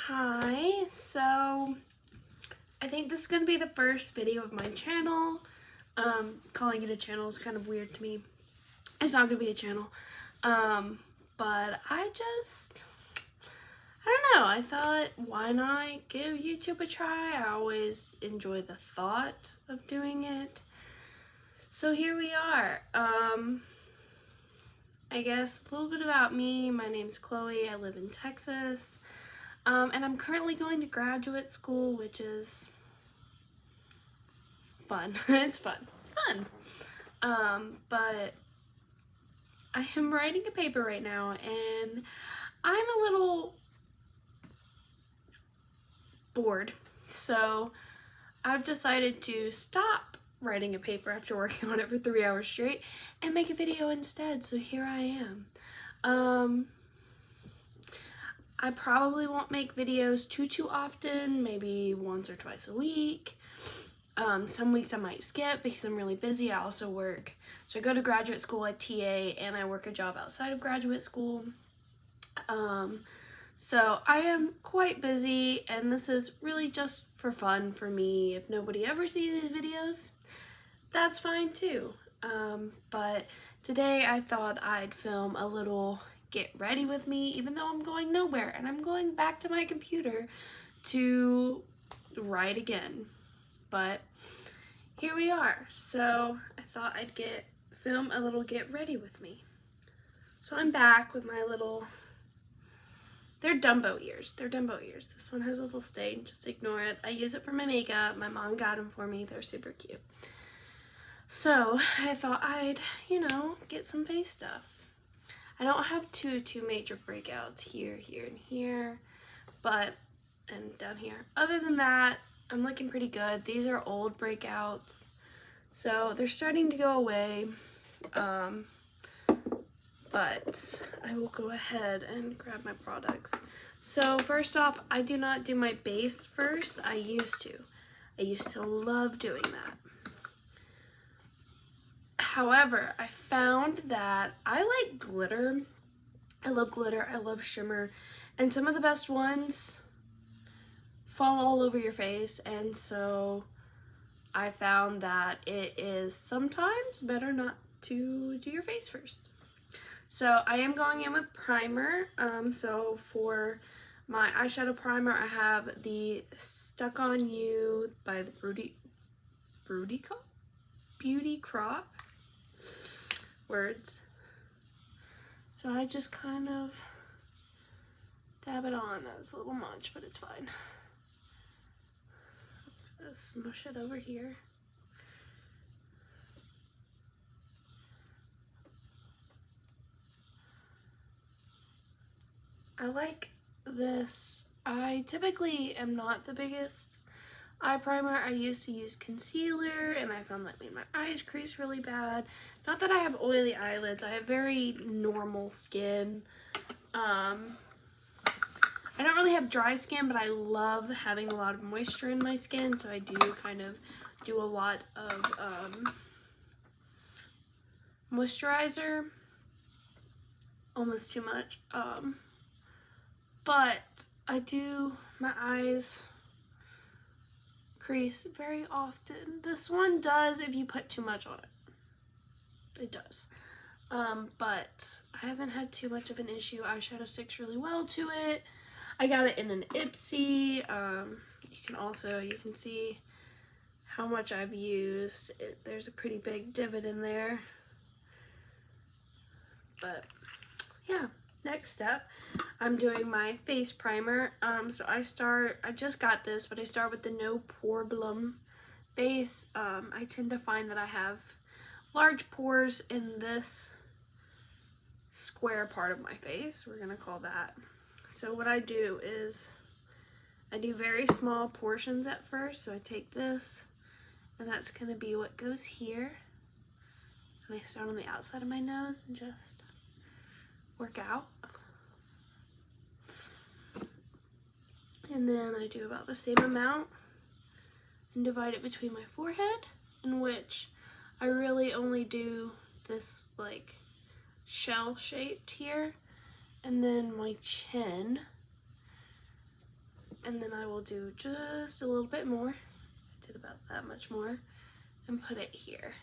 Hi, so I think this is going to be the first video of my channel. Calling it a channel is kind of weird to me. It's not going to be a channel. But I don't know, I thought, why not give YouTube a try? I always enjoy the thought of doing it. So here we are. I guess a little bit about me. My name's Chloe. I live in Texas. And I'm currently going to graduate school, which is fun. It's fun. But I am writing a paper right now, and I'm a little bored. So I've decided to stop writing a paper after working on it for 3 hours straight and make a video instead. So here I am. I probably won't make videos too often, maybe once or twice a week. Some weeks I might skip because I'm really busy. I also work. So I go to graduate school at TA and I work a job outside of graduate school. So I am quite busy, and this is really just for fun for me. If nobody ever sees these videos, that's fine too. But today I thought I'd film a little get ready with me, even though I'm going nowhere and I'm going back to my computer to write again. But here we are. So I thought I'd film a little get ready with me. So I'm back with my little, they're Dumbo ears. This one has a little stain, just ignore it. I use it for my makeup. My mom got them for me. They're super cute. So I thought I'd, get some face stuff. I don't have two major breakouts here, and here, and down here. Other than that, I'm looking pretty good. These are old breakouts, so they're starting to go away. But I will go ahead and grab my products. So first off, I do not do my base first. I used to love doing that. However, I found that I like glitter. I love glitter, I love shimmer, and some of the best ones fall all over your face, and so I found that it is sometimes better not to do your face first. So I am going in with primer. So for my eyeshadow primer, I have the Stuck On You by the Beauty Crop. Words. So I just kind of dab it on. That was a little much, but it's fine. Just smush it over here. I like this. I typically am not the biggest eye primer. I used to use concealer, and I found that made my eyes crease really bad. Not that I have oily eyelids. I have very normal skin. I don't really have dry skin, but I love having a lot of moisture in my skin, so I do kind of do a lot of moisturizer. Almost too much. But my eyes crease very often. This one does if you put too much on it. It does. But I haven't had too much of an issue. Eyeshadow sticks really well to it. I got it in an Ipsy. You can see how much I've used. There's a pretty big divot in there. But yeah. Next step, I'm doing my face primer. So I just got this, but I start with the No Problem base. I tend to find that I have large pores in this square part of my face, we're gonna call that. So what I do is I do very small portions at first. So I take this, and that's gonna be what goes here. And I start on the outside of my nose and just work out. And then I do about the same amount and divide it between my forehead, in which I really only do this like shell shaped here, and then my chin. And then I will do just a little bit more. I did about that much more. And put it here.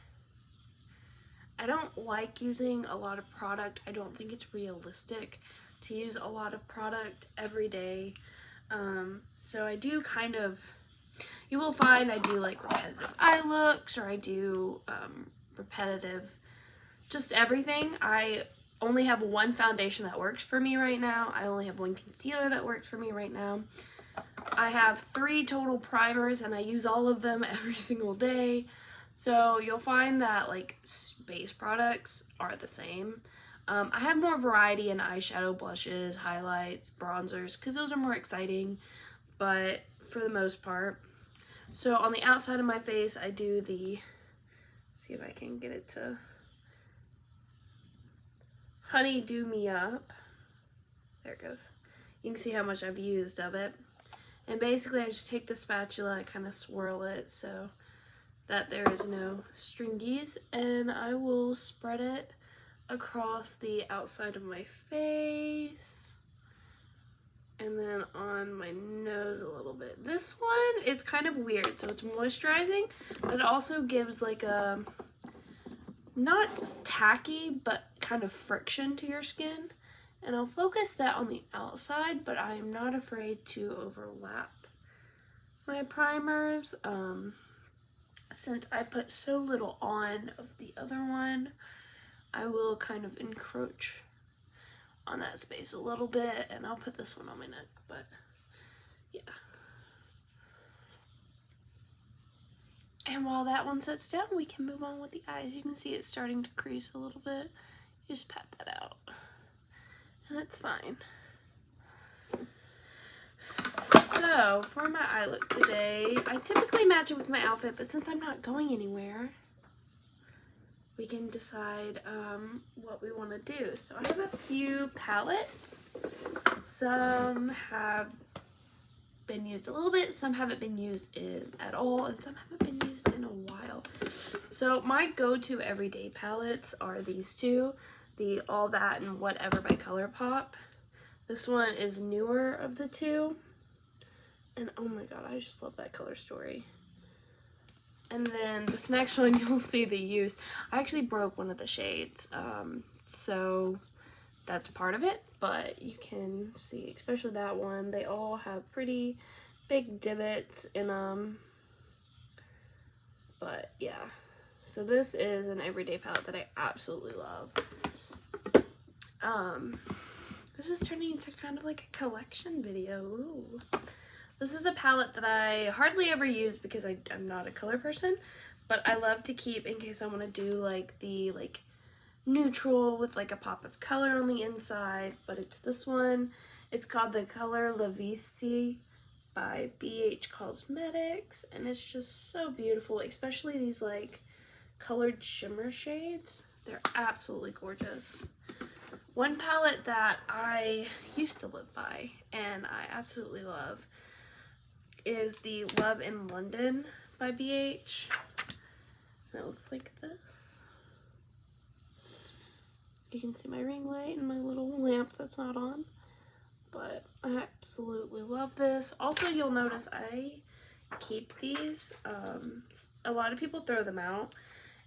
I don't like using a lot of product. I don't think it's realistic to use a lot of product every day. So I do kind of, you will find I do like repetitive eye looks, or I do repetitive, just everything. I only have one foundation that works for me right now. I only have one concealer that works for me right now. I have 3 total primers and I use all of them every single day. So you'll find that like base products are the same. I have more variety in eyeshadow, blushes, highlights, bronzers, because those are more exciting, but for the most part. So on the outside of my face, I do the, see if I can get it to, Honey Do Me Up. There it goes. You can see how much I've used of it. And basically I just take the spatula, I kind of swirl it so that there is no stringies, and I will spread it across the outside of my face and then on my nose a little bit. This one is kind of weird, so it's moisturizing, but it also gives like a, not tacky, but kind of friction to your skin. And I'll focus that on the outside, but I am not afraid to overlap my primers. Since I put so little on of the other one, I will kind of encroach on that space a little bit, and I'll put this one on my neck, but yeah. And while that one sets down, we can move on with the eyes. You can see it's starting to crease a little bit. You just pat that out, and it's fine. So, for my eye look today, I typically match it with my outfit, but since I'm not going anywhere, we can decide what we want to do. So I have a few palettes. Some have been used a little bit, some haven't been used at all, and some haven't been used in a while. So my go-to everyday palettes are these two, the All That and Whatever by ColourPop. This one is newer of the two. And oh my god, I just love that color story. And then this next one, you'll see the use. I actually broke one of the shades, so that's part of it. But you can see, especially that one, they all have pretty big divots in them. But yeah, so this is an everyday palette that I absolutely love. This is turning into kind of like a collection video. Ooh. This is a palette that I hardly ever use because I'm not a color person, but I love to keep in case I want to do like the neutral with like a pop of color on the inside. But it's this one. It's called the Color La Vie by BH Cosmetics, and it's just so beautiful, especially these like colored shimmer shades. They're absolutely gorgeous. One palette that I used to live by and I absolutely love is the Love in London by BH. And it looks like this. You can see my ring light and my little lamp that's not on. But I absolutely love this. Also, you'll notice I keep these. A lot of people throw them out,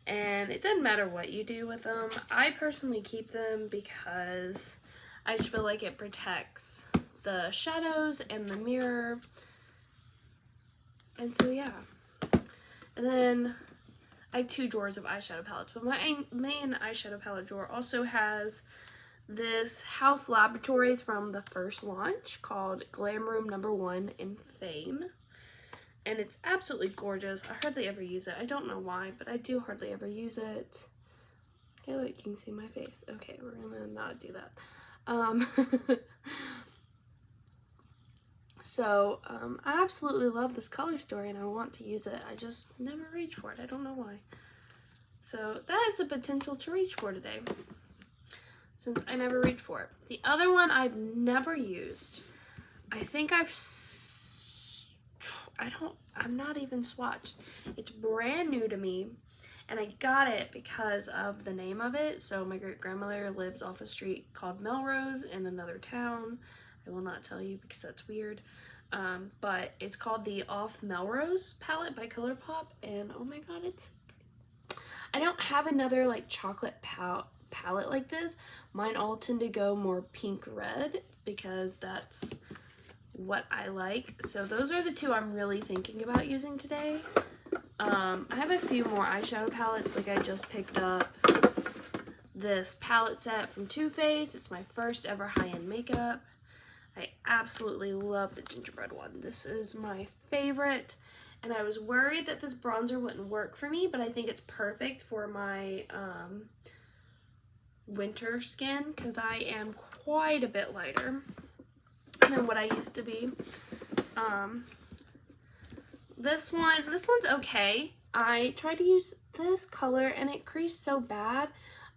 and it doesn't matter what you do with them. I personally keep them because I just feel like it protects the shadows and the mirror. And so yeah. And then I have 2 drawers of eyeshadow palettes, but my main eyeshadow palette drawer also has this House Laboratories from the first launch called Glam Room No. 1 in Fame. And it's absolutely gorgeous. I hardly ever use it. I don't know why, but I do hardly ever use it. Okay, look, you can see my face. Okay, we're gonna not do that. So, I absolutely love this color story and I want to use it. I just never reach for it. I don't know why. So, that is a potential to reach for today, since I never reach for it. The other one I've never used, I think I'm not even swatched. It's brand new to me, and I got it because of the name of it. So my great-grandmother lives off a street called Melrose in another town. I will not tell you because that's weird. but it's called the Off Melrose palette by ColourPop, and oh my god, I don't have another like chocolate palette like this. Mine all tend to go more pink red because that's what I like. So those are the two I'm really thinking about using today. I have a few more eyeshadow palettes. Like I just picked up this palette set from Too Faced. It's my first ever high-end makeup. I absolutely love the gingerbread one. This is my favorite. And I was worried that this bronzer wouldn't work for me, but I think it's perfect for my winter skin because I am quite a bit lighter than what I used to be. This one's okay. I tried to use this color and it creased so bad.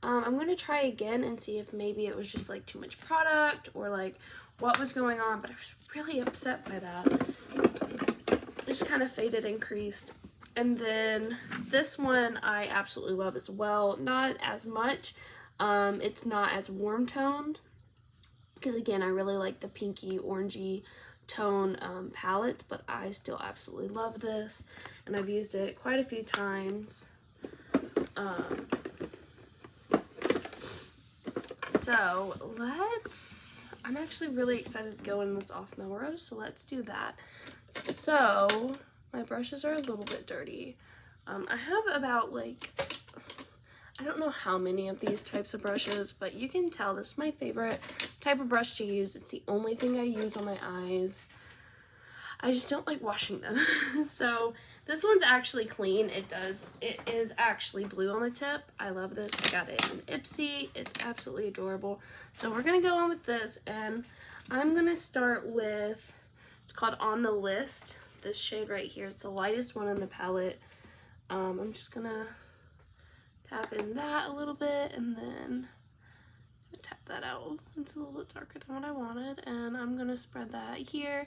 I'm going to try again and see if maybe it was just like too much product or like what was going on, but I was really upset by that. It just kind of faded and creased. And then this one I absolutely love as well. Not as much. It's not as warm toned because again, I really like the pinky orangey tone palettes, but I still absolutely love this, and I've used it quite a few times. So I'm actually really excited to go in this Off Melrose, so let's do that. So my brushes are a little bit dirty. I have about like, I don't know how many of these types of brushes, but you can tell this is my favorite type of brush to use. It's the only thing I use on my eyes. I just don't like washing them. So this one's actually clean. It is actually blue on the tip. I love this. I got it in Ipsy. It's absolutely adorable. So we're gonna go on with this, and I'm gonna start with, it's called On the List. This shade right here. It's the lightest one in the palette. I'm just gonna tap in that a little bit, and then tap that out. It's a little bit darker than what I wanted, and I'm gonna spread that here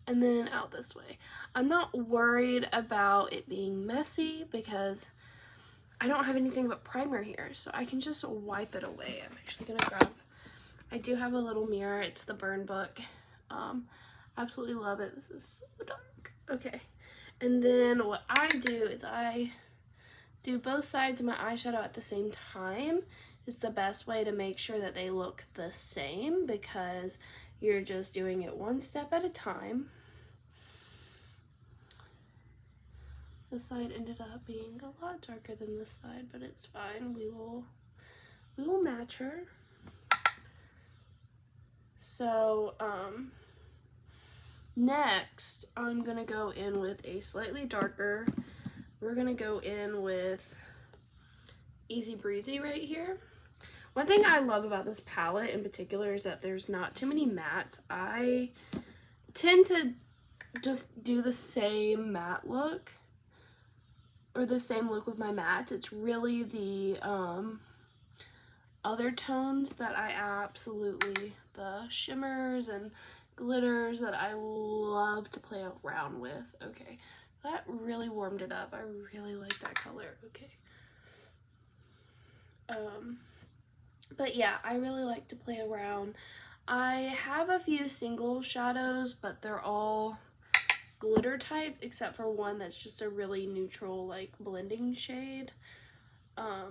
and then out this way. I'm not worried about it being messy because I don't have anything but primer here, so I can just wipe it away. I'm actually gonna grab, I do have a little mirror. It's the Burn Book. Absolutely love it. This is so dark. Okay, and then what I do is I do both sides of my eyeshadow at the same time. Is the best way to make sure that they look the same because you're just doing it one step at a time. This side ended up being a lot darker than this side, but it's fine. We will match her. So next I'm gonna go in with a slightly darker. We're gonna go in with Easy Breezy right here. One thing I love about this palette in particular is that there's not too many mattes. I tend to just do the same matte look, or the same look with my mattes. It's really the other tones that I absolutely, the shimmers and glitters that I love to play around with. Okay, that really warmed it up. I really like that color. Okay. But yeah, I really like to play around. I have a few single shadows, but they're all glitter type, except for one that's just a really neutral, like, blending shade. I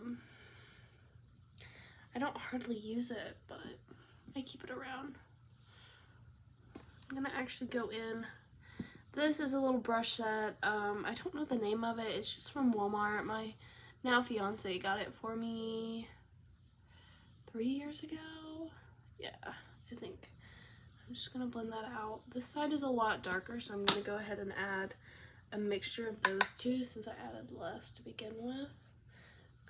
don't hardly use it, but I keep it around. I'm gonna actually go in. This is a little brush set. I don't know the name of it. It's just from Walmart. My now fiance got it for me 3 years ago. Yeah, I think. I'm just gonna blend that out. This side is a lot darker, so I'm gonna go ahead and add a mixture of those two since I added less to begin with.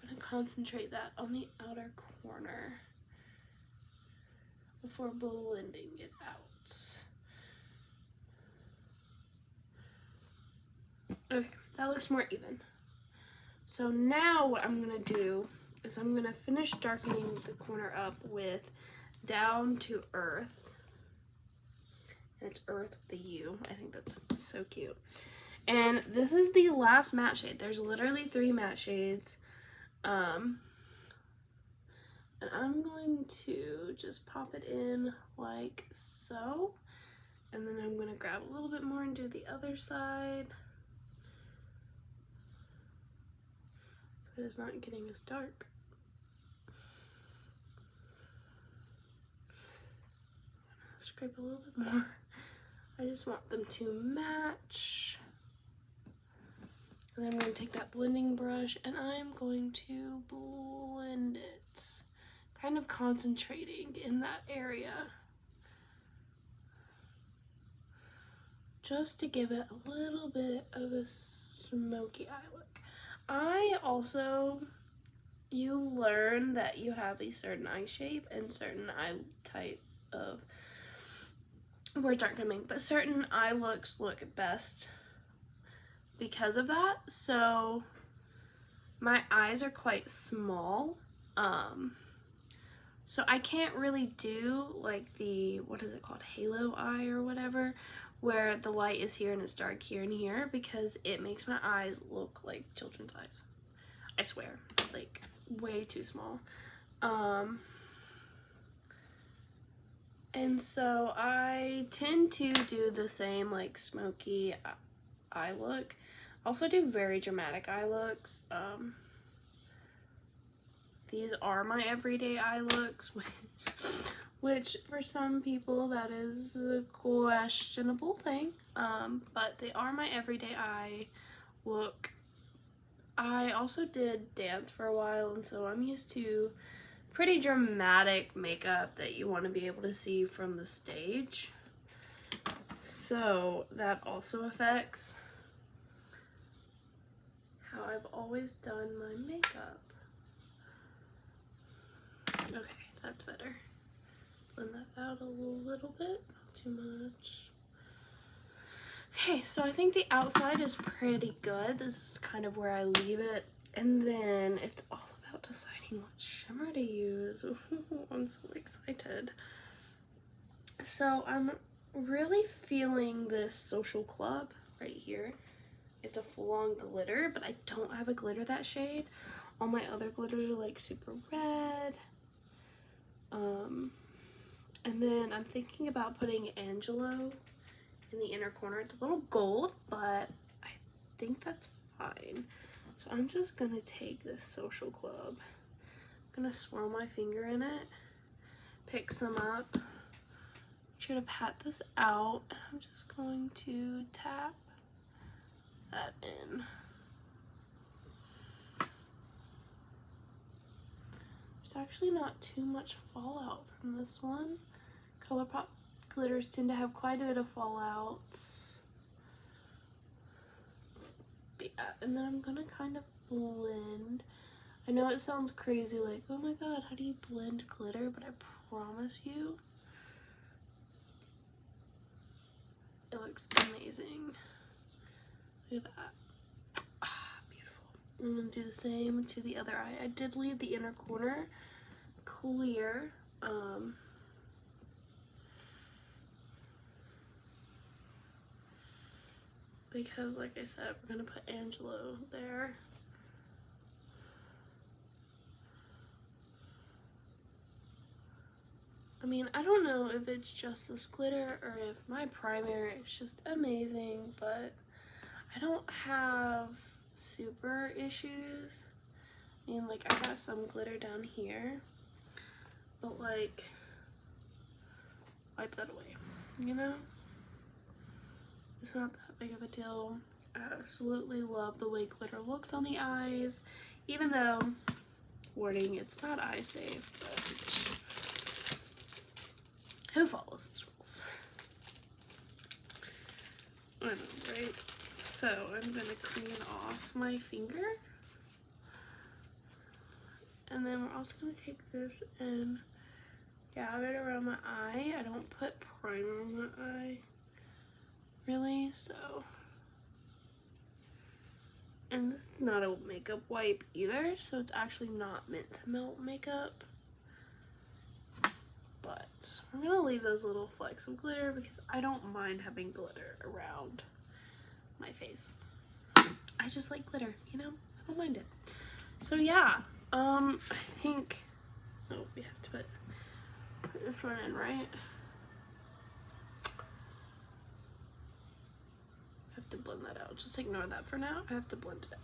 I'm gonna concentrate that on the outer corner before blending it out. Okay, that looks more even. So now what I'm gonna do is I'm gonna finish darkening the corner up with Down to Earth. And it's Earth with a U. I think that's so cute. And this is the last matte shade. There's literally 3 matte shades. And I'm going to just pop it in like so. And then I'm gonna grab grab a little bit more and do the other side. So it is not getting as dark. Scrape a little bit more. I just want them to match. And then I'm going to take that blending brush and I'm going to blend it, kind of concentrating in that area, just to give it a little bit of a smoky eye look. You learn that you have a certain eye shape and certain eye type of words aren't coming, but certain eye looks look best because of that. So my eyes are quite small, so I can't really do like the, what is it called, halo eye or whatever, where the light is here and it's dark here and here, because it makes my eyes look like children's eyes. I swear, like way too small. And so I tend to do the same like smoky eye look. I also do very dramatic eye looks. These are my everyday eye looks, which for some people that is a questionable thing, but they are my everyday eye look. I also did dance for a while, and so I'm used to pretty dramatic makeup that you want to be able to see from the stage. So that also affects how I've always done my makeup. Okay, that's better. Blend that out a little bit, not too much. Okay, so I think the outside is pretty good. This is kind of where I leave it. And then it's all about deciding what shimmer to use. I'm so excited. So I'm really feeling this Social Club right here. It's a full-on glitter, but I don't have a glitter that shade. All my other glitters are like super red. And then I'm thinking about putting Angelo in the inner corner. It's a little gold, but I think that's fine. So I'm just gonna take this Social Club. I'm gonna swirl my finger in it, pick some up, make sure to pat this out, and I'm just going to tap that in. There's actually not too much fallout from this one. ColourPop glitters tend to have quite a bit of fallouts. But yeah, and then I'm gonna kind of blend. I know it sounds crazy, like, oh my god, how do you blend glitter? But I promise you, it looks amazing. Look at that. Ah, beautiful. I'm gonna do the same to the other eye. I did leave the inner corner clear. Because like I said, we're gonna put Angelo there. I mean, I don't know if it's just this glitter or if my primer is just amazing, but I don't have super issues. I mean, like, I got some glitter down here, but like, wipe that away, you know? It's not that big of a deal. I absolutely love the way glitter looks on the eyes, even though, warning, it's not eye safe, but who follows those rules? I know, right? So I'm gonna clean off my finger, and then we're also gonna take this and dab it around my eye. I don't put primer on my eye, really, so. And this is not a makeup wipe either, so it's actually not meant to melt makeup. But I'm gonna leave those little flecks of glitter because I don't mind having glitter around my face. I just like glitter, you know? I don't mind it. So yeah, I think, oh, we have to put this one in, right? blend that out. Just ignore that for now. I have to blend it out.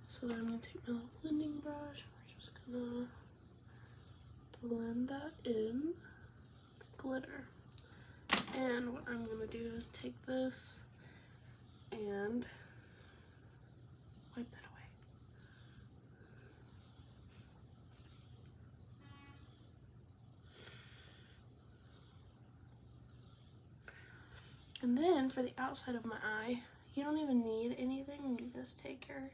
So then I'm going to take my little blending brush. We're just going to blend that in with glitter. And what I'm going to do is take this and wipe that away. And then for the outside of my eye, you don't even need anything. You just take your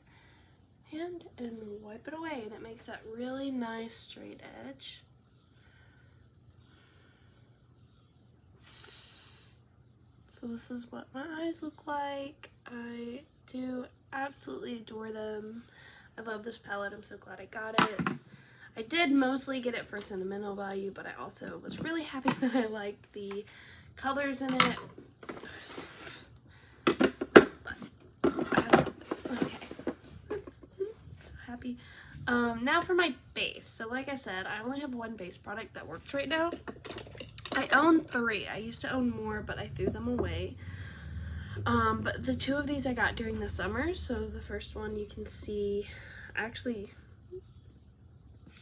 hand and wipe it away, and it makes that really nice straight edge. So this is what my eyes look like. I do absolutely adore them. I love this palette. I'm so glad I got it. I did mostly get it for sentimental value, but I also was really happy that I liked the colors in it. Happy. Now for my base. So like I said, I only have one base product that works right now. I own 3. I used to own more, but I threw them away. But the 2 of these I got during the summer. So the first one you can see actually,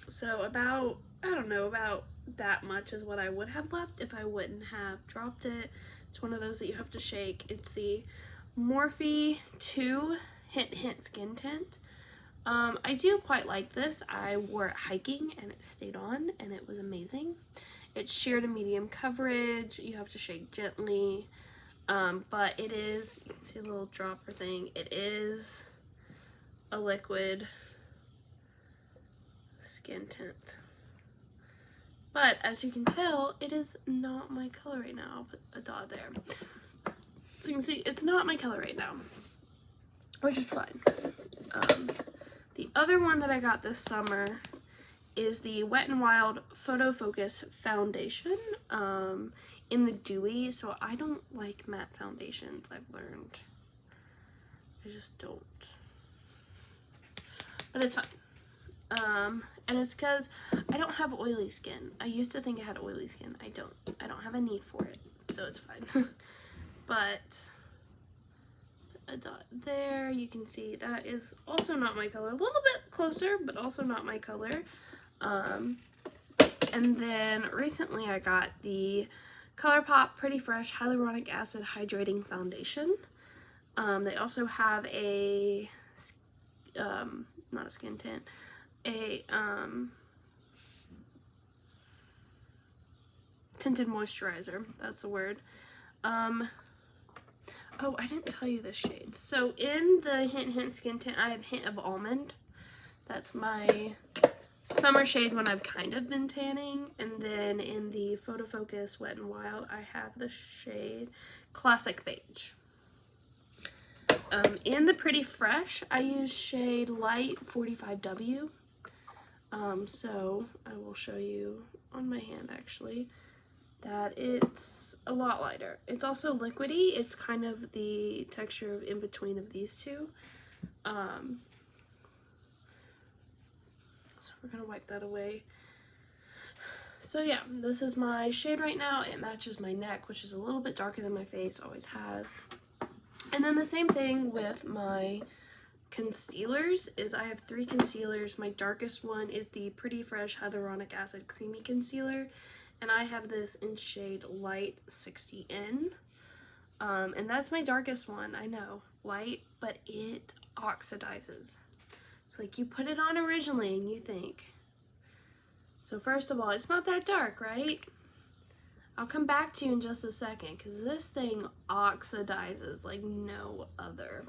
so about, I don't know, about that much is what I would have left if I wouldn't have dropped it. It's one of those that you have to shake. It's the Morphe 2 Hint Hint Skin Tint. I do quite like this. I wore it hiking and it stayed on and it was amazing. It's sheer to medium coverage. You have to shake gently. But it is, you can see a little dropper thing. It is a liquid skin tint. But as you can tell, it is not my color right now. I'll put a dot there. So you can see it's not my color right now, which is fine. The other one that I got this summer is the Wet n Wild Photo Focus Foundation in the Dewy. So I don't like matte foundations, I've learned. I just don't. But it's fine. And it's because I don't have oily skin. I used to think I had oily skin. I don't. I don't have a need for it, so it's fine. But a dot there, you can see that is also not my color. A little bit closer, but also not my color. And then recently I got the ColourPop Pretty Fresh Hyaluronic Acid Hydrating Foundation. They also have a, not a skin tint, a tinted moisturizer, that's the word. Oh, I didn't tell you the shades. So in the Hint Hint Skin Tint, I have Hint of Almond. That's my summer shade when I've kind of been tanning. And then in the Photo Focus Wet n Wild, I have the shade Classic Beige. In the Pretty Fresh, I use shade Light 45W. So I will show you on my hand actually that it's a lot lighter. It's also liquidy. It's kind of the texture of in between of these two. So we're gonna wipe that away. So yeah, this is my shade right now. It matches my neck, which is a little bit darker than my face, always has. And then the same thing with my concealers is I have 3 concealers. My darkest one is the Pretty Fresh Hyaluronic Acid Creamy Concealer, and I have this in shade Light 60N. And that's my darkest one, I know, light, but it oxidizes. So like you put it on originally and you think, so first of all, it's not that dark, right? I'll come back to you in just a second because this thing oxidizes like no other.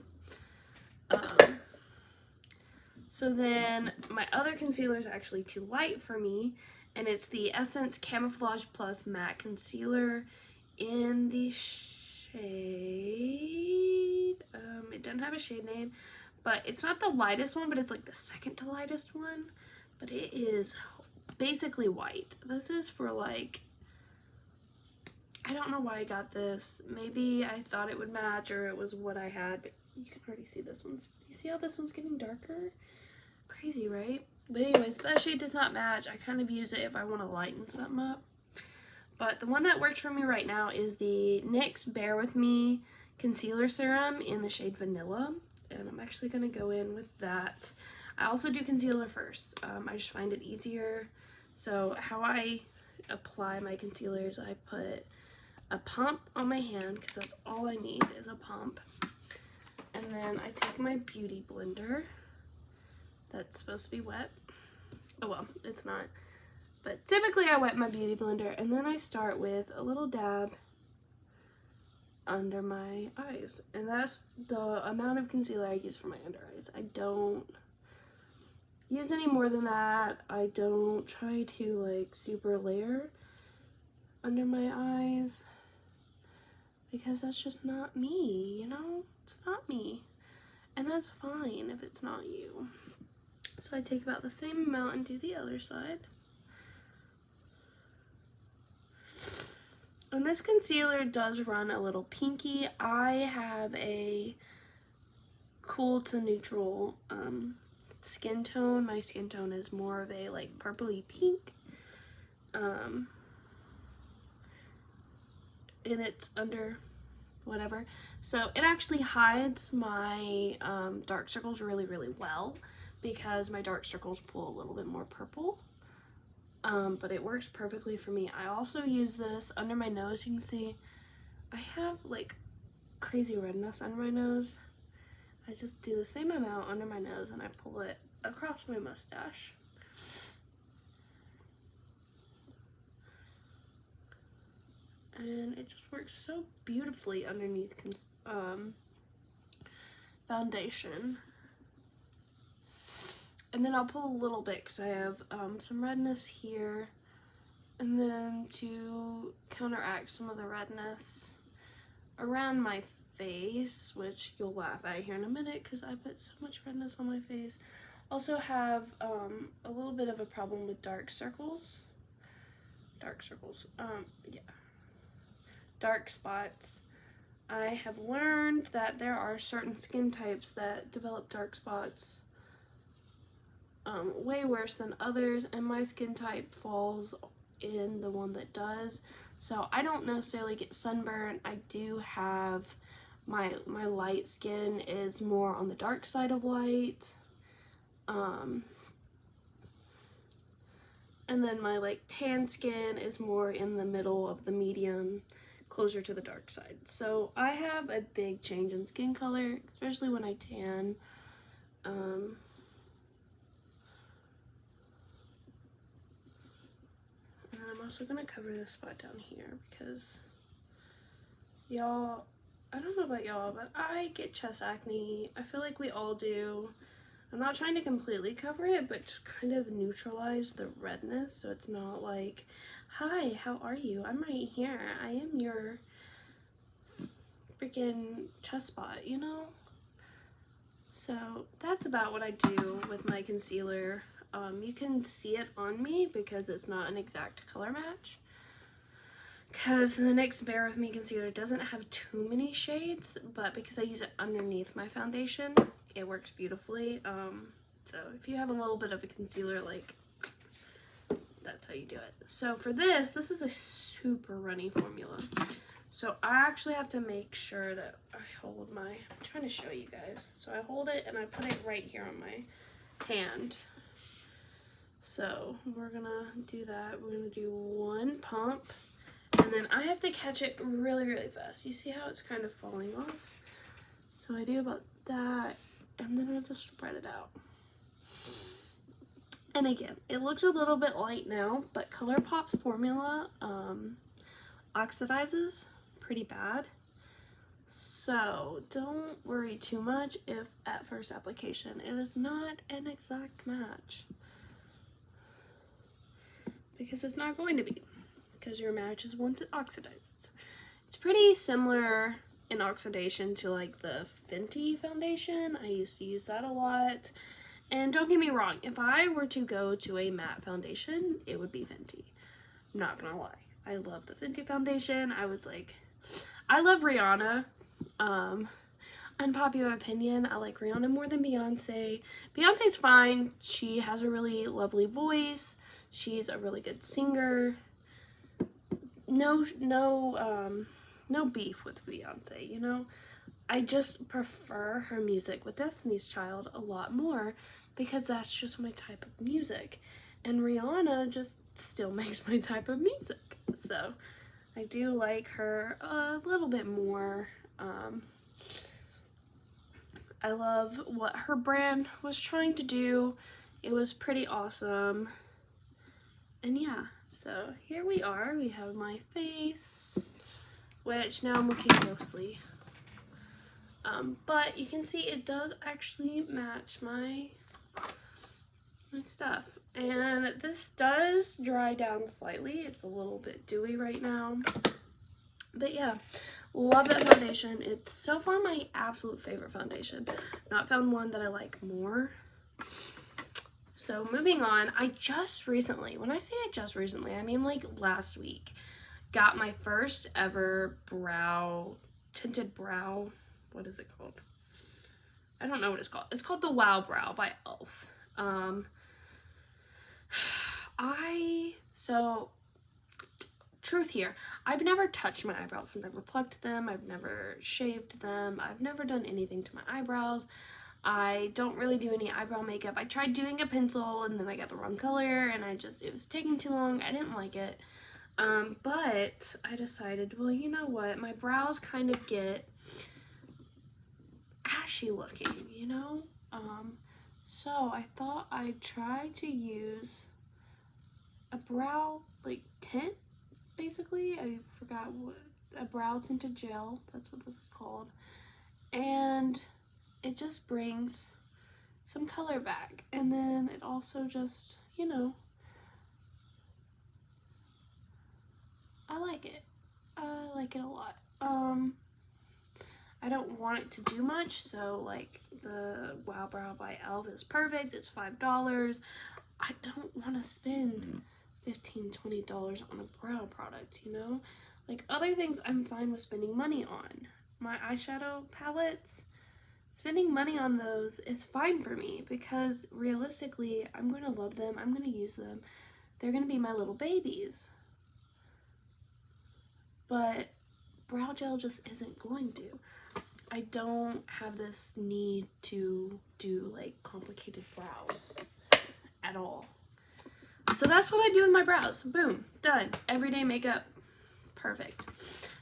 So then my other concealer is actually too light for me, and it's the Essence Camouflage Plus Matte Concealer in the shade, it doesn't have a shade name, but it's not the lightest one, but it's like the second to lightest one, but it is basically white. This is for like, I don't know why I got this. Maybe I thought it would match or it was what I had, but you can already see this one's, you see how this one's getting darker? Crazy, right? But anyways, that shade does not match. I kind of use it if I want to lighten something up. But the one that works for me right now is the NYX Bear With Me Concealer Serum in the shade Vanilla. And I'm actually going to go in with that. I also do concealer first. I just find it easier. So how I apply my concealer is I put a pump on my hand, because that's all I need is a pump. And then I take my beauty blender. That's supposed to be wet. Oh well, it's not. But typically I wet my beauty blender, and then I start with a little dab under my eyes. And that's the amount of concealer I use for my under eyes. I don't use any more than that. I don't try to like super layer under my eyes, because that's just not me, you know? It's not me. And that's fine if it's not you. So I take about the same amount and do the other side. And this concealer does run a little pinky. I have a cool to neutral skin tone. My skin tone is more of a like purpley pink. And it's under whatever. So it actually hides my dark circles really, really well, because my dark circles pull a little bit more purple. But it works perfectly for me. I also use this under my nose. You can see I have like crazy redness under my nose. I just do the same amount under my nose and I pull it across my mustache. And it just works so beautifully underneath foundation. And then I'll pull a little bit because I have some redness here. And then to counteract some of the redness around my face, which you'll laugh at here in a minute because I put so much redness on my face. Also have a little bit of a problem with dark circles. Dark spots. I have learned that there are certain skin types that develop dark spots way worse than others, and my skin type falls in the one that does. So I don't necessarily get sunburn. I do have my light skin is more on the dark side of light, and then my like tan skin is more in the middle of the medium, closer to the dark side. So I have a big change in skin color, especially when I tan. And I'm also gonna cover this spot down here because y'all, I don't know about y'all, but I get chest acne. I feel like we all do. I'm not trying to completely cover it, but just kind of neutralize the redness so it's not like, hi, how are you? I'm right here. I am your freaking chest spot, you know? So that's about what I do with my concealer. You can see it on me because it's not an exact color match. Because the NYX Bear With Me concealer doesn't have too many shades, but because I use it underneath my foundation, it works beautifully. So if you have a little bit of a concealer, like, that's how you do it. So for this is a super runny formula. So I actually have to make sure that I hold my, I'm trying to show you guys. So I hold it and I put it right here on my hand. So we're gonna do that. We're gonna do one pump. And then I have to catch it really, really fast. You see how it's kind of falling off? So I do about that, and then I just spread it out. And again, it looks a little bit light now, but ColourPop's formula oxidizes pretty bad. So don't worry too much if at first application it is not an exact match. Because it's not going to be. Because your match is once it oxidizes. It's pretty similar in oxidation to like the Fenty foundation. I used to use that a lot. And don't get me wrong, if I were to go to a matte foundation, it would be Fenty. I'm not gonna lie. I love the Fenty foundation. I love Rihanna. Unpopular opinion, I like Rihanna more than Beyonce. Beyonce's fine. She has a really lovely voice. She's a really good singer. no beef with Beyonce, you know? I just prefer her music with Destiny's Child a lot more because that's just my type of music. And Rihanna just still makes my type of music. So I do like her a little bit more. I love what her brand was trying to do. It was pretty awesome. And yeah, so here we are. We have my face, which now I'm looking ghostly. But you can see it does actually match my stuff. And this does dry down slightly. It's a little bit dewy right now. But yeah, love that foundation. It's so far my absolute favorite foundation. Not found one that I like more. So moving on, I just recently, when I say I just recently, I mean like last week, got my first ever tinted brow. What is it called? I don't know what it's called. It's called the Wow Brow by e.l.f. Truth here, I've never touched my eyebrows. I've never plucked them. I've never shaved them. I've never done anything to my eyebrows. I don't really do any eyebrow makeup. I tried doing a pencil and then I got the wrong color and it was taking too long. I didn't like it. But I decided, well, you know what? My brows kind of get ashy looking, you know? So I thought I'd try to use a brow like tint, basically. I forgot what, a brow tinted gel, that's what this is called. And it just brings some color back. And then it also just, you know, I like it. I like it a lot. I don't want it to do much, so like the Wow Brow by e.l.f. is perfect. It's $5. I don't want to spend $15, $20 on a brow product, you know? Like other things I'm fine with spending money on. My eyeshadow palettes, spending money on those is fine for me because realistically, I'm going to love them. I'm going to use them. They're going to be my little babies. But brow gel just isn't going to. I don't have this need to do like complicated brows at all. So that's what I do with my brows. Boom, done. Everyday makeup, perfect.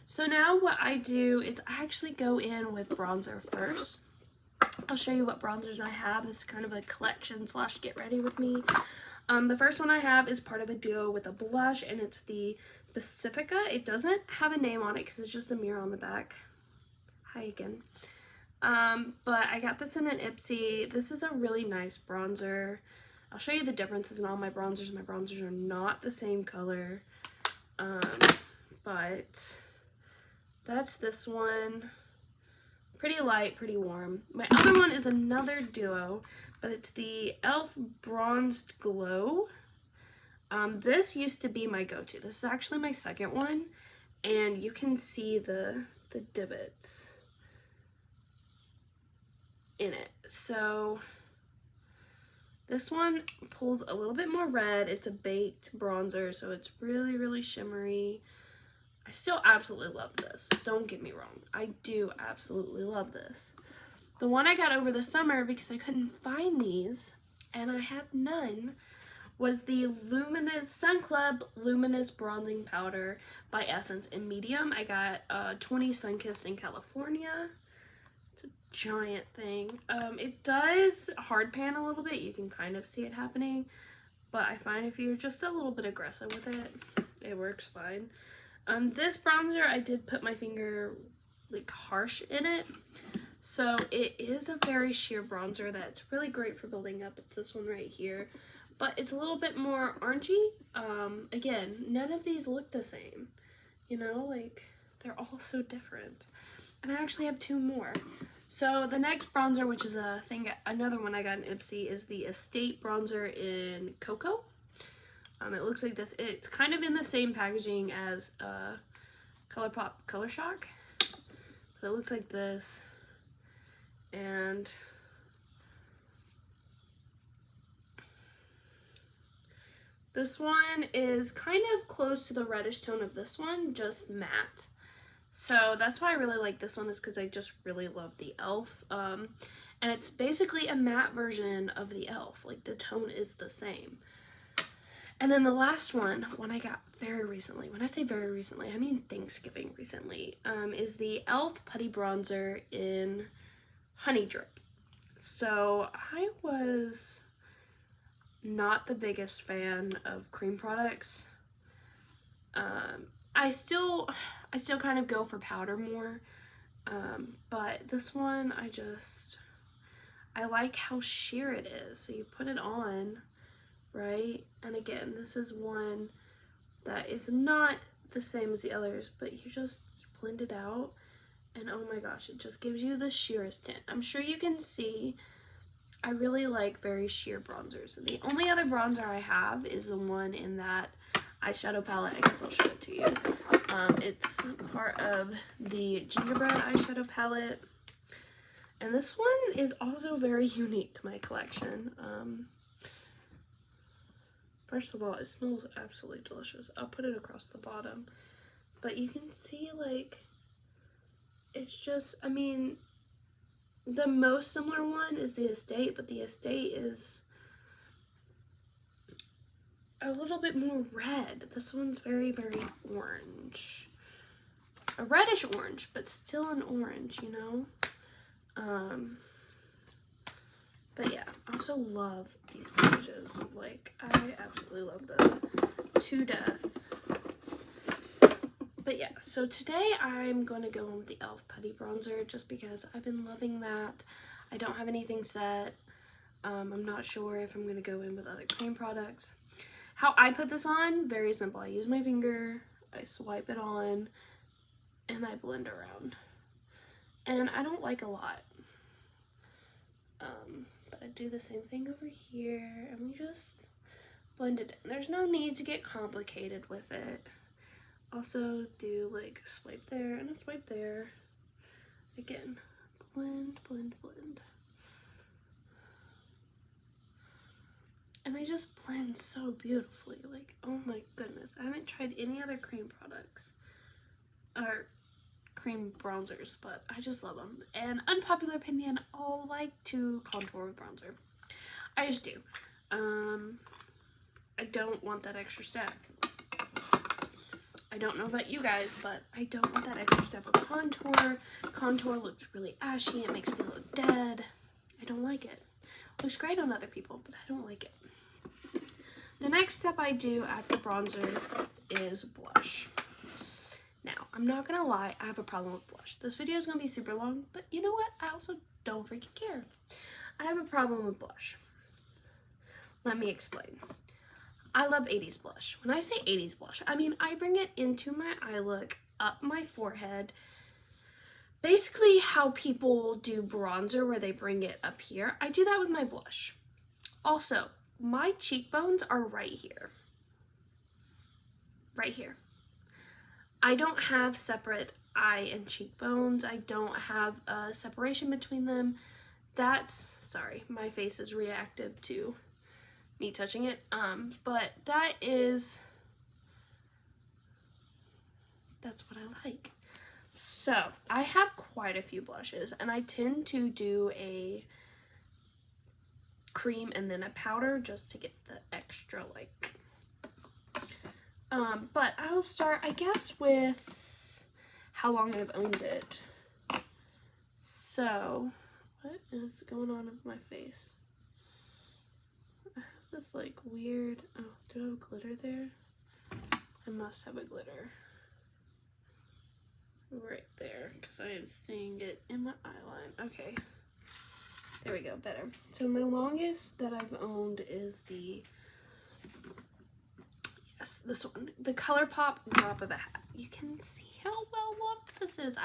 So now what I do is I actually go in with bronzer first. I'll show you what bronzers I have. This is kind of a collection / get ready with me. The first one I have is part of a duo with a blush, and it's the Pacifica. It doesn't have a name on it because it's just a mirror on the back. Hi again. But I got this in an Ipsy. This is a really nice bronzer. I'll show you the differences in all my bronzers. My bronzers are not the same color. But that's this one. Pretty light, pretty warm. My other one is another duo, but it's the e.l.f. Bronzed Glow. This used to be my go-to. This is actually my second one, and you can see the divots in it. So this one pulls a little bit more red. It's a baked bronzer, so it's really, really shimmery. I still absolutely love this. Don't get me wrong. I do absolutely love this. The one I got over the summer because I couldn't find these, and I had none, was the Sun Club Luminous Bronzing Powder by Essence in medium. I got 20 Sunkissed in California. It's a giant thing. It does hard pan a little bit. You can kind of see it happening, but I find if you're just a little bit aggressive with it, it works fine. This bronzer, I did put my finger like harsh in it. So it is a very sheer bronzer that's really great for building up. It's this one right here. But it's a little bit more orangey. Again, none of these look the same. You know, like they're all so different. And I actually have two more. So the next bronzer, which is another one I got in Ipsy, is the Estate Bronzer in Cocoa. It looks like this. It's kind of in the same packaging as ColourPop Color Shock. But it looks like this. And This one is kind of close to the reddish tone of this one, just matte. So that's why I really like this one, is because I just really love the e.l.f. And it's basically a matte version of the e.l.f. Like, the tone is the same. And then the last one I got very recently, when I say very recently, I mean Thanksgiving recently, is the e.l.f. Putty Bronzer in Honey Drip. So I was not the biggest fan of cream products. I still kind of go for powder more, but this one I like how sheer it is. So you put it on, right? And again, this is one that is not the same as the others, but you blend it out, and oh my gosh, it just gives you the sheerest tint. I'm sure you can see I really like very sheer bronzers. The only other bronzer I have is the one in that eyeshadow palette. I guess I'll show it to you. It's part of the gingerbread eyeshadow palette. And this one is also very unique to my collection. First of all, it smells absolutely delicious. I'll put it across the bottom. But you can see, like, it's just, I mean, the most similar one is the Estate, but the Estate is a little bit more red. This one's very, very orange. A reddish orange, but still an orange, you know? But yeah, I also love these packages. Like, I absolutely love them to death. But yeah, so today I'm going to go in with the e.l.f. Putty Bronzer just because I've been loving that. I don't have anything set. I'm not sure if I'm going to go in with other cream products. How I put this on, very simple. I use my finger, I swipe it on, and I blend around. And I don't like a lot. But I do the same thing over here, and we just blend it in. There's no need to get complicated with it. Also do like a swipe there and a swipe there. Again, blend, blend, blend. And they just blend so beautifully. Like, oh my goodness. I haven't tried any other cream products or cream bronzers, but I just love them. And unpopular opinion, I like to contour with bronzer. I just do. I don't want that extra step. I don't know about you guys, but I don't want that extra step of contour. Contour looks really ashy. It makes me look dead. I don't like it. Looks great on other people, but I don't like it. The next step I do after bronzer is blush. Now, I'm not gonna lie, I have a problem with blush. This video is gonna be super long, but you know what? I also don't freaking care. I have a problem with blush. Let me explain. I love 80s blush. When I say 80s blush, I mean I bring it into my eye look, up my forehead. Basically how people do bronzer where they bring it up here. I do that with my blush. Also, my cheekbones are right here. Right here. I don't have separate eye and cheekbones. I don't have a separation between them. Sorry, my face is reactive to me touching it. But that's what I like. So, I have quite a few blushes, and I tend to do a cream and then a powder just to get the extra, like, but I'll start, I guess, with how long I've owned it. So, what is going on with my face? I have this, like, weird, oh, do I have glitter there? I must have a glitter. Right there, because I am seeing it in my eyeline. Okay, there we go, better. So my longest that I've owned is this one, the ColourPop Drop of a Hat. You can see how well loved this is.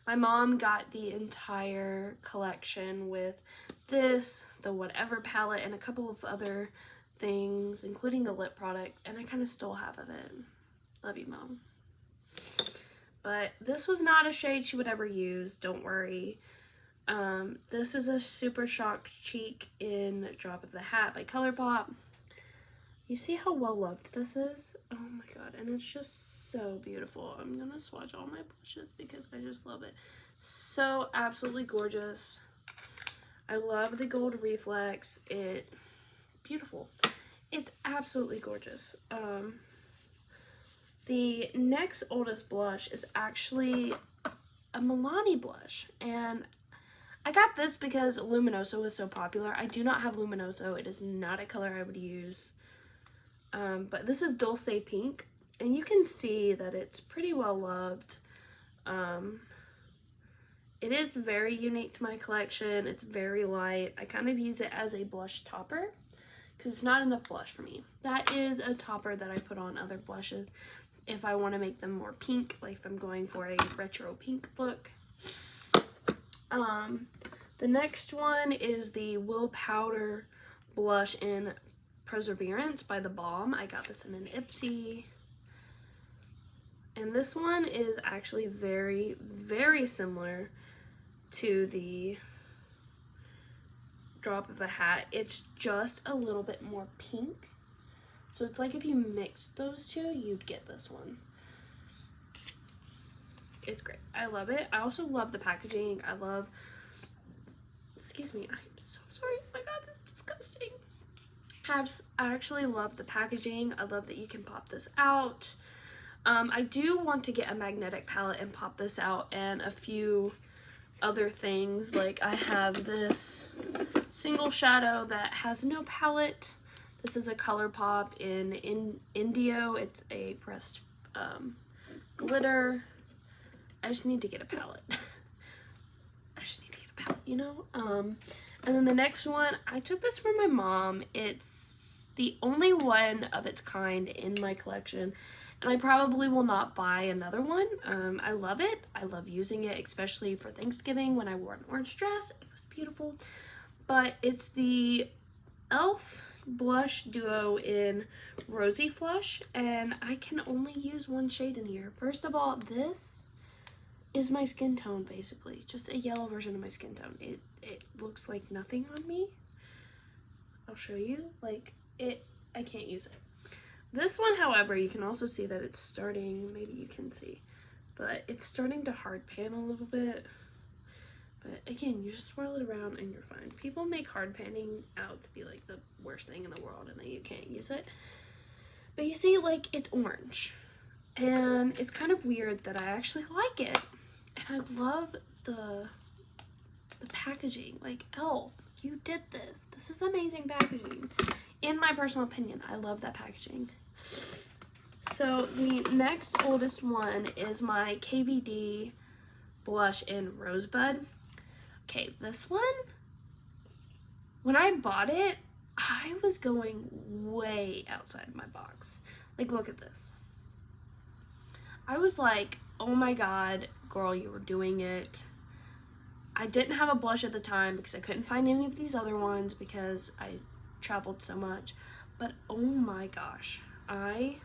My mom got the entire collection with this, the Whatever palette, and a couple of other things, including a lip product, and I kind of stole half of it. Love you, Mom. But this was not a shade she would ever use, don't worry. This is a Super Shock Cheek in Drop of the Hat by ColourPop. You see how well loved this is? Oh my god, and it's just so beautiful. I'm gonna swatch all my blushes because I just love it. So absolutely gorgeous. I love the gold reflex. Beautiful. It's absolutely gorgeous. The next oldest blush is actually a Milani blush, and I got this because Luminoso was so popular. I do not have Luminoso. It is not a color I would use. But this is Dulce Pink, and you can see that it's pretty well loved. It is very unique to my collection. It's very light. I kind of use it as a blush topper because it's not enough blush for me. That is a topper that I put on other blushes if I want to make them more pink, like if I'm going for a retro pink look. The next one is the Will Powder blush in Perseverance by The Balm. I got this in an Ipsy. And this one is actually very, very similar to the Drop of a Hat. It's just a little bit more pink. So it's like if you mixed those two, you'd get this one. It's great. I love it. I also love the packaging. Excuse me, I'm so sorry. Oh my god, this is disgusting. I actually love the packaging. I love that you can pop this out. I do want to get a magnetic palette and pop this out, and a few other things. Like I have this single shadow that has no palette. This is a ColourPop in Indio. It's a pressed glitter. I just need to get a palette. I just need to get a palette, you know? And then the next one, I took this from my mom. It's the only one of its kind in my collection, and I probably will not buy another one. I love it. I love using it, especially for Thanksgiving when I wore an orange dress. It was beautiful. But it's the e.l.f. blush duo in Rosy Flush, and I can only use one shade in here. First of all, this is my skin tone, basically. Just a yellow version of my skin tone. It looks like nothing on me. I'll show you. Like, I can't use it. This one, however, you can also see that it's starting, maybe you can see, but it's starting to hard pan a little bit. But again, you just swirl it around and you're fine. People make hard panning out to be like the worst thing in the world and then you can't use it. But you see, like, it's orange. And it's kind of weird that I actually like it. And I love the packaging. Like, e.l.f., you did this. This is amazing packaging. In my personal opinion, I love that packaging. So the next oldest one is my KVD blush in Rosebud. Okay, this one, when I bought it, I was going way outside my box. Like, look at this. I was like, oh my god, girl, you were doing it. I didn't have a blush at the time because I couldn't find any of these other ones because I traveled so much. But oh my gosh, it's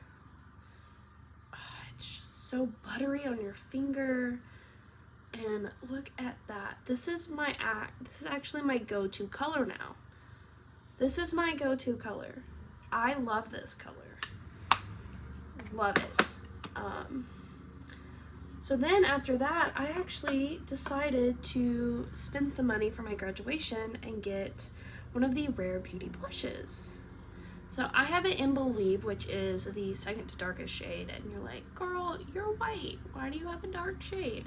just so buttery on your finger. And look at that. This is actually my go-to color now. This is my go-to color. I love this color. Love it. So then after that, I actually decided to spend some money for my graduation and get one of the Rare Beauty blushes. So I have it in Believe, which is the second to darkest shade, and you're like, girl, you're white. Why do you have a dark shade?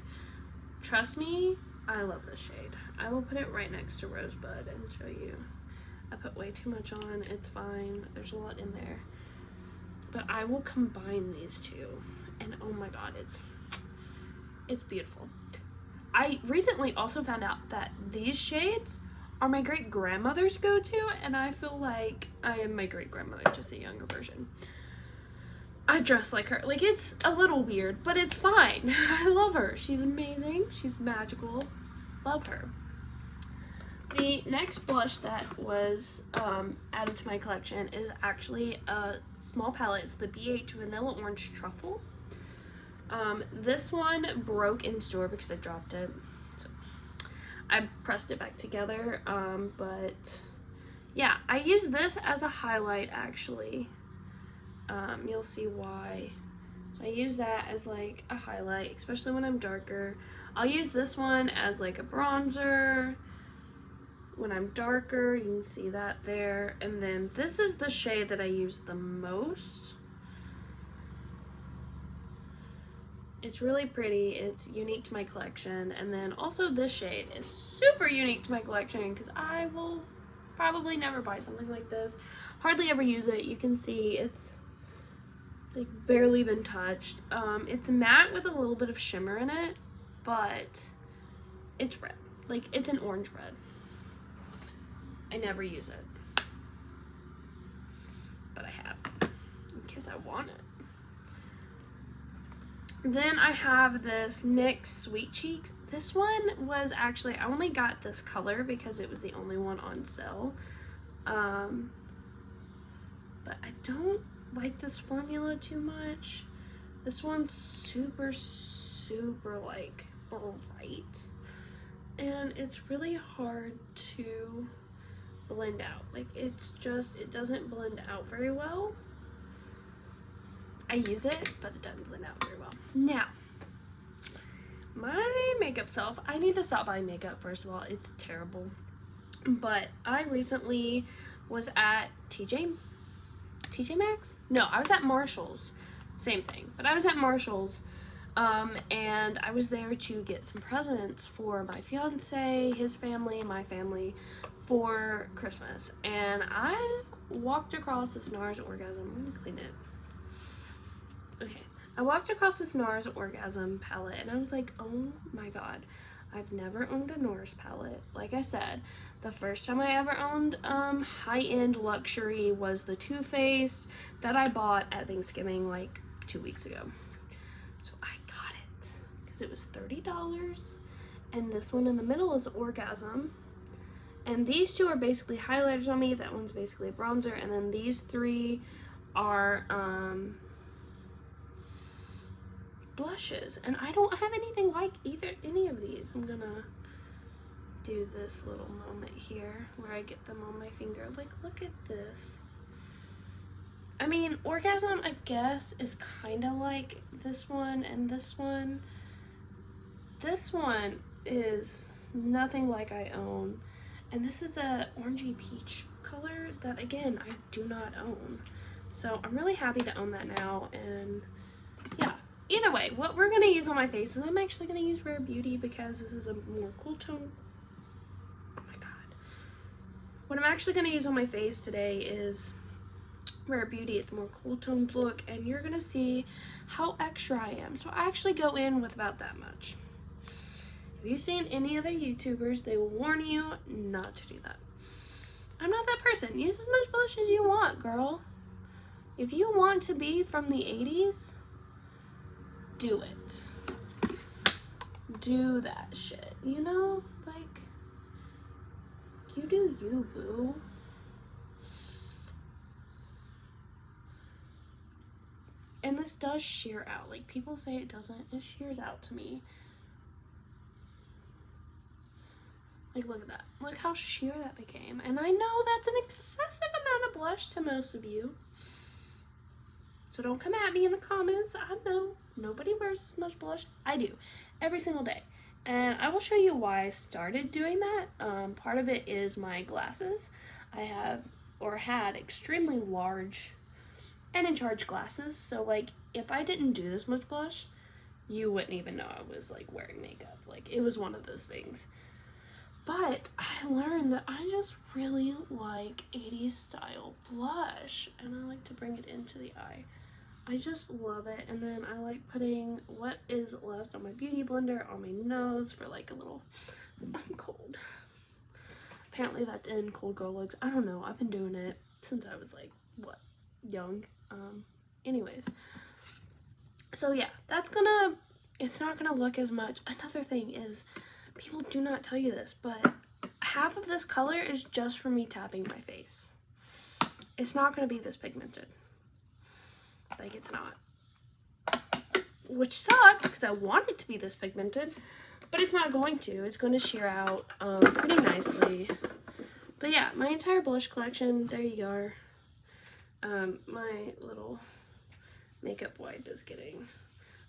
Trust me, I love this shade. I will put it right next to Rosebud and show you. I put way too much on. It's fine. There's a lot in there. But I will combine these two, and oh my god, it's beautiful. I recently also found out that these shades are my great-grandmother's go-to, and I feel like I am my great-grandmother, just a younger version. I dress like her. Like, it's a little weird, but it's fine. I love her. She's amazing. She's magical. Love her. The next blush that was added to my collection is actually a small palette. It's the BH Vanilla Orange Truffle. This one broke in store because I dropped it. So I pressed it back together. But yeah, I use this as a highlight actually. you'll see why. So I use that as like a highlight, especially when I'm darker. I'll use this one as like a bronzer when I'm darker. You can see that there. And then this is the shade that I use the most. It's really pretty. It's unique to my collection. And then also this shade is super unique to my collection because I will probably never buy something like this. Hardly ever use it. You can see it's like barely been touched. It's matte with a little bit of shimmer in it, but it's red. Like, it's an orange red. I never use it, but I have in case I want it. Then I have this NYX Sweet Cheeks. This one was actually, I only got this color because it was the only one on sale. But I don't like this formula too much. This one's super like bright, and it's really hard to blend out. Like, it's just, it doesn't blend out very well. I use it, but it doesn't blend out very well. Now, my makeup self, I need to stop buying makeup, first of all. It's terrible. But I recently was at TJ Maxx? No, I was at Marshall's. Same thing. But I was at Marshall's, and I was there to get some presents for my fiance, his family, my family, for Christmas. And I walked across this NARS Orgasm. I'm gonna clean it. Okay, I walked across this NARS Orgasm palette, and I was like, oh my god, I've never owned a NARS palette. Like I said, the first time I ever owned high-end luxury was the Too Faced that I bought at Thanksgiving like 2 weeks ago. So I got it because it was $30, and this one in the middle is Orgasm. And these two are basically highlighters on me. That one's basically a bronzer, and then these three are blushes, and I don't have anything like any of these. I'm gonna do this little moment here where I get them on my finger. Like, look at this. I mean, Orgasm, I guess, is kind of like this one and this one. This one is nothing like I own, and this is a orangey peach color that, again, I do not own. So I'm really happy to own that now. And yeah, either way, what we're going to use on my face is I'm actually going to use Rare Beauty because this is a more cool tone. Oh my god. What I'm actually going to use on my face today is Rare Beauty. It's a more cool toned look, and you're going to see how extra I am. So I actually go in with about that much. If you've seen any other YouTubers, they will warn you not to do that. I'm not that person. Use as much blush as you want, girl. If you want to be from the 80s, do it. Do that shit, you know? Like, you do you, boo. And this does sheer out. Like, people say it doesn't. It sheers out to me. Like, look at that. Look how sheer that became. And I know that's an excessive amount of blush to most of you. So don't come at me in the comments. I know nobody wears this much blush. I do. Every single day. And I will show you why I started doing that. Part of it is my glasses. I have, or had, extremely large and in charge glasses. So, like, if I didn't do this much blush, you wouldn't even know I was, like, wearing makeup. Like, it was one of those things. But I learned that I just really like 80s style blush, and I like to bring it into the eye. I just love it. And then I like putting what is left on my beauty blender on my nose for like a little, I'm cold. Apparently that's in Cold Girl Looks. I don't know. I've been doing it since I was like, what, young. Anyways. So yeah, that's gonna, it's not gonna look as much. Another thing is, people do not tell you this, but half of this color is just for me tapping my face. It's not going to be this pigmented. Like, it's not. Which sucks, because I want it to be this pigmented, but it's not going to. It's going to sheer out pretty nicely. But yeah, my entire blush collection, there you are. My little makeup wipe is getting...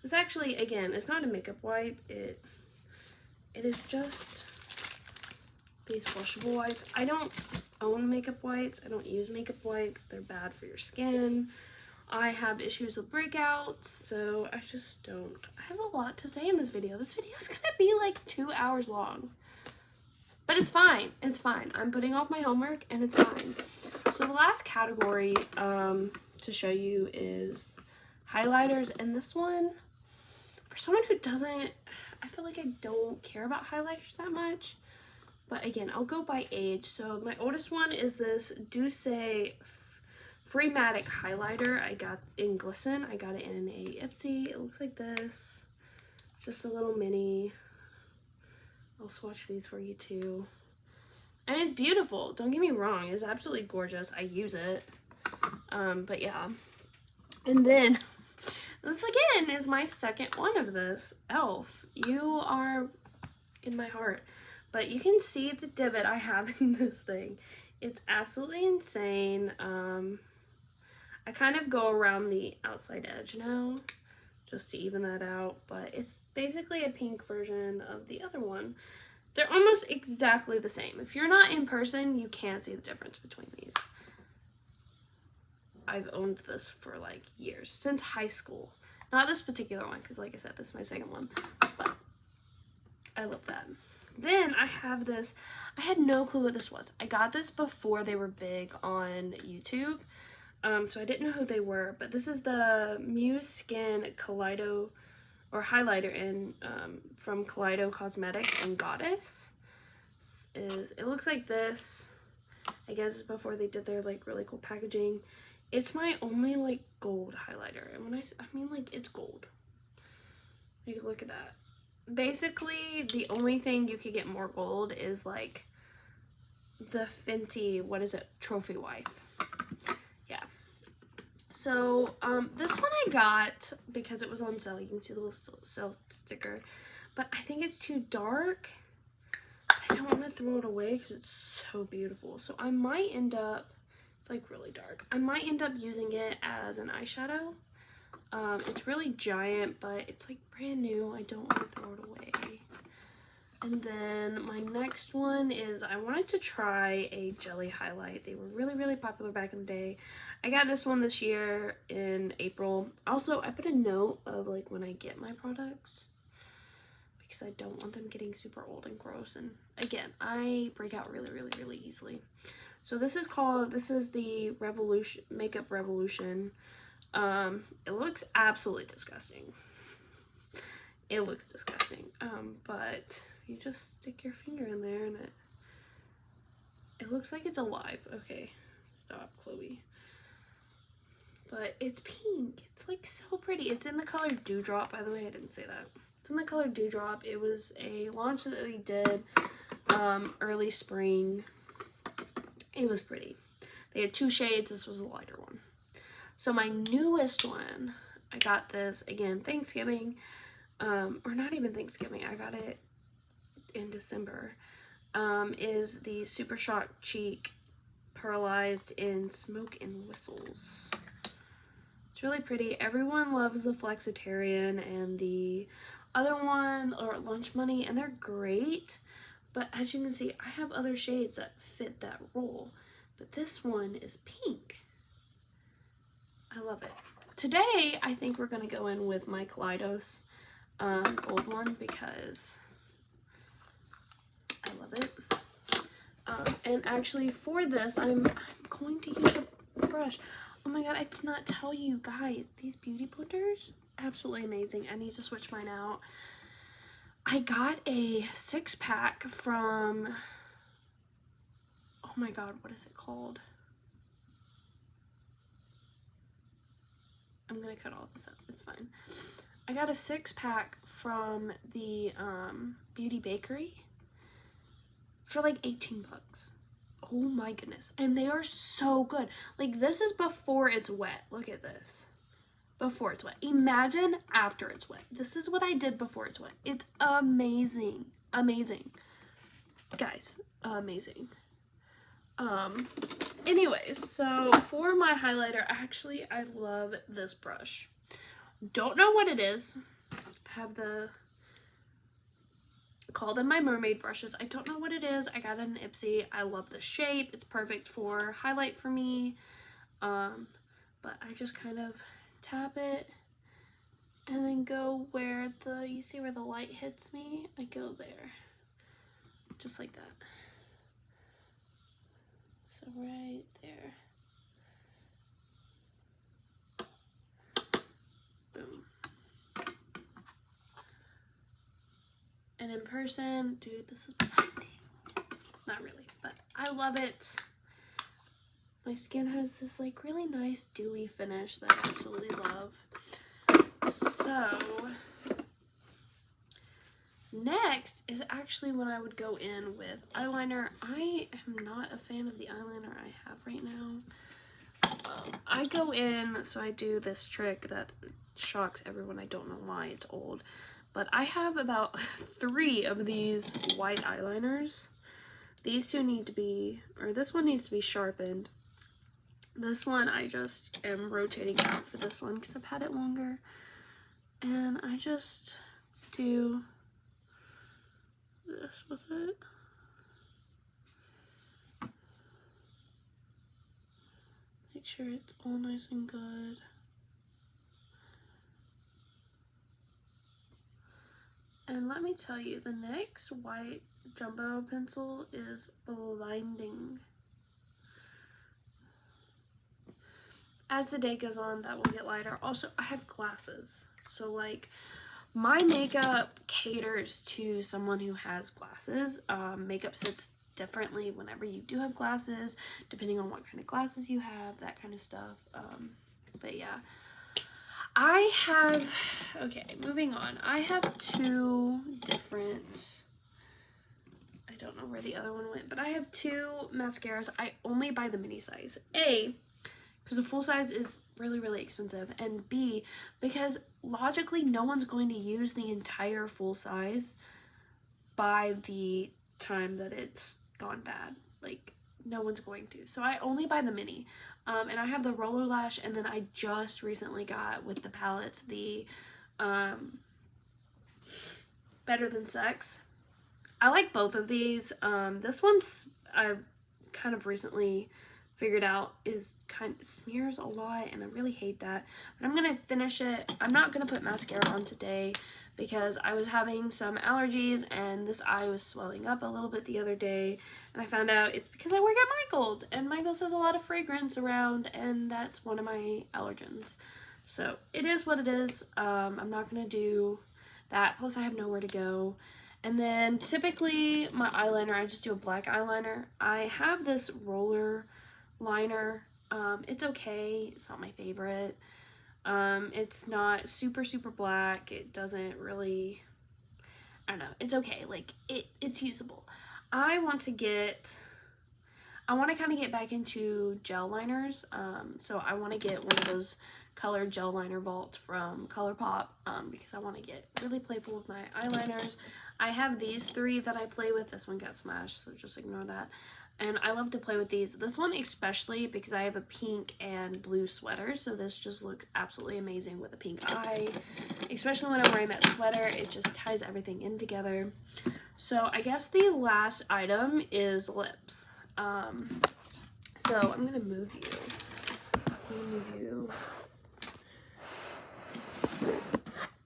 This actually, again, it's not a makeup wipe. It is just these flushable wipes. I don't own makeup wipes. I don't use makeup wipes. They're bad for your skin. I have issues with breakouts, so I just don't. I have a lot to say in this video. This video is gonna be like 2 hours long. But it's fine. It's fine. I'm putting off my homework and it's fine. So the last category to show you is highlighters. And this one, for someone who doesn't, I feel like I don't care about highlighters that much. But again, I'll go by age. So my oldest one is this Douce Free Matic highlighter. I got in Glisten. I got it in a Ipsy. It looks like this. Just a little mini. I'll swatch these for you too. And it's beautiful. Don't get me wrong. It's absolutely gorgeous. I use it. But yeah. And then, this again is my second one of this. Elf. You are in my heart. But you can see the divot I have in this thing. It's absolutely insane. I kind of go around the outside edge now, just to even that out, but it's basically a pink version of the other one. They're almost exactly the same. If you're not in person, you can't see the difference between these. I've owned this for like years, since high school. Not this particular one, because like I said, this is my second one, but I love that. Then I have this, I had no clue what this was. I got this before they were big on YouTube. So I didn't know who they were, but this is the Muse Skin Kaleido, or highlighter in, from Kaleido Cosmetics and Goddess. It looks like this. I guess it's before they did their like really cool packaging. It's my only like gold highlighter, and when I mean like it's gold. You look at that. Basically, the only thing you could get more gold is like the Fenty, what is it, Trophy Wife. Yeah. So, this one I got because it was on sale. You can see the little sale sticker. But I think it's too dark. I don't want to throw it away because it's so beautiful. So I might end up, it's like really dark. I might end up using it as an eyeshadow. It's really giant, but it's like brand new. I don't want to throw it away. And then my next one is, I wanted to try a jelly highlight. They were really, really popular back in the day. I got this one this year in April. Also, I put a note of like when I get my products, because I don't want them getting super old and gross. And again, I break out really, really, really easily. So this is the Revolution, Makeup Revolution. It looks absolutely disgusting. It looks disgusting. But you just stick your finger in there and it looks like it's alive. Okay, stop, Chloe. But it's pink. It's like so pretty. It's in the color Dewdrop, by the way. I didn't say that. It's in the color Dewdrop. It was a launch that they did early spring. It was pretty. They had 2 shades. This was a lighter one. So my newest one, I got this again Thanksgiving, or not even Thanksgiving. I got it in December. Is the Super Shock Cheek Pearlized in Smoke and Whistles. It's really pretty. Everyone loves the Flexitarian and the other one, or Lunch Money, and they're great. But as you can see, I have other shades that fit that role. But this one is pink. I love it. Today, I think we're going to go in with my Kaleidos gold one because I love it. And actually for this, I'm going to use a brush. Oh my god, I did not tell you guys. These beauty blenders, absolutely amazing. I need to switch mine out. I got a 6-pack from, oh my god, what is it called? I'm gonna cut all this out, it's fine. I got a 6-pack from the Beauty Bakery for like 18 bucks. Oh my goodness. And they are so good. Like, this is before it's wet. Look at this. Before it's wet. Imagine after it's wet. This is what I did before it's wet. It's amazing. Amazing. Guys, amazing. anyways, so for my highlighter, actually, I love this brush. Don't know what it is. I have call them my mermaid brushes. I don't know what it is. I got it in Ipsy. I love the shape. It's perfect for highlight for me. But I just kind of tap it and then go where you see where the light hits me? I go there. Just like that. So right there. Boom. And in person, dude, this is blinding. Not really, but I love it. My skin has this like really nice dewy finish that I absolutely love. So next is actually when I would go in with eyeliner. I am not a fan of the eyeliner I have right now. I go in, so I do this trick that shocks everyone. I don't know why, it's old. But I have about 3 of these white eyeliners. These two need to be, or this one needs to be sharpened. This one I just am rotating out for this one because I've had it longer. And I just do this with it. Make sure it's all nice and good. And let me tell you, the next white jumbo pencil is blinding. As the day goes on, that will get lighter. Also, I have glasses. So, like, my makeup caters to someone who has glasses. Makeup sits differently whenever you do have glasses, depending on what kind of glasses you have, that kind of stuff. But yeah. Okay, moving on. I have 2 different, I don't know where the other one went, but I have 2 mascaras. I only buy the mini size. A, because the full size is really, really expensive. And B, because logically no one's going to use the entire full size by the time that it's gone bad. Like, no one's going to. So I only buy the mini. And I have the Roller Lash, and then I just recently got, with the palettes, the Better Than Sex. I like both of these. This one's, I've kind of recently figured out, is kind of smears a lot, and I really hate that. But I'm gonna finish it. I'm not gonna put mascara on today because I was having some allergies and this eye was swelling up a little bit the other day, and I found out it's because I work at Michael's, and Michael's has a lot of fragrance around, and that's one of my allergens. So it is what it is. I'm not gonna do that, plus I have nowhere to go. And then typically my eyeliner, I just do a black eyeliner. I have this roller liner. It's okay. It's not my favorite. It's not super, super black. It doesn't really, I don't know. It's okay. Like, it's usable. I want to kind of get back into gel liners. So I want to get one of those colored gel liner vaults from ColourPop, because I want to get really playful with my eyeliners. I have these 3 that I play with. This one got smashed, so just ignore that. And I love to play with these. This one especially because I have a pink and blue sweater, so this just looks absolutely amazing with a pink eye. Especially when I'm wearing that sweater, it just ties everything in together. So I guess the last item is lips. So I'm gonna move you.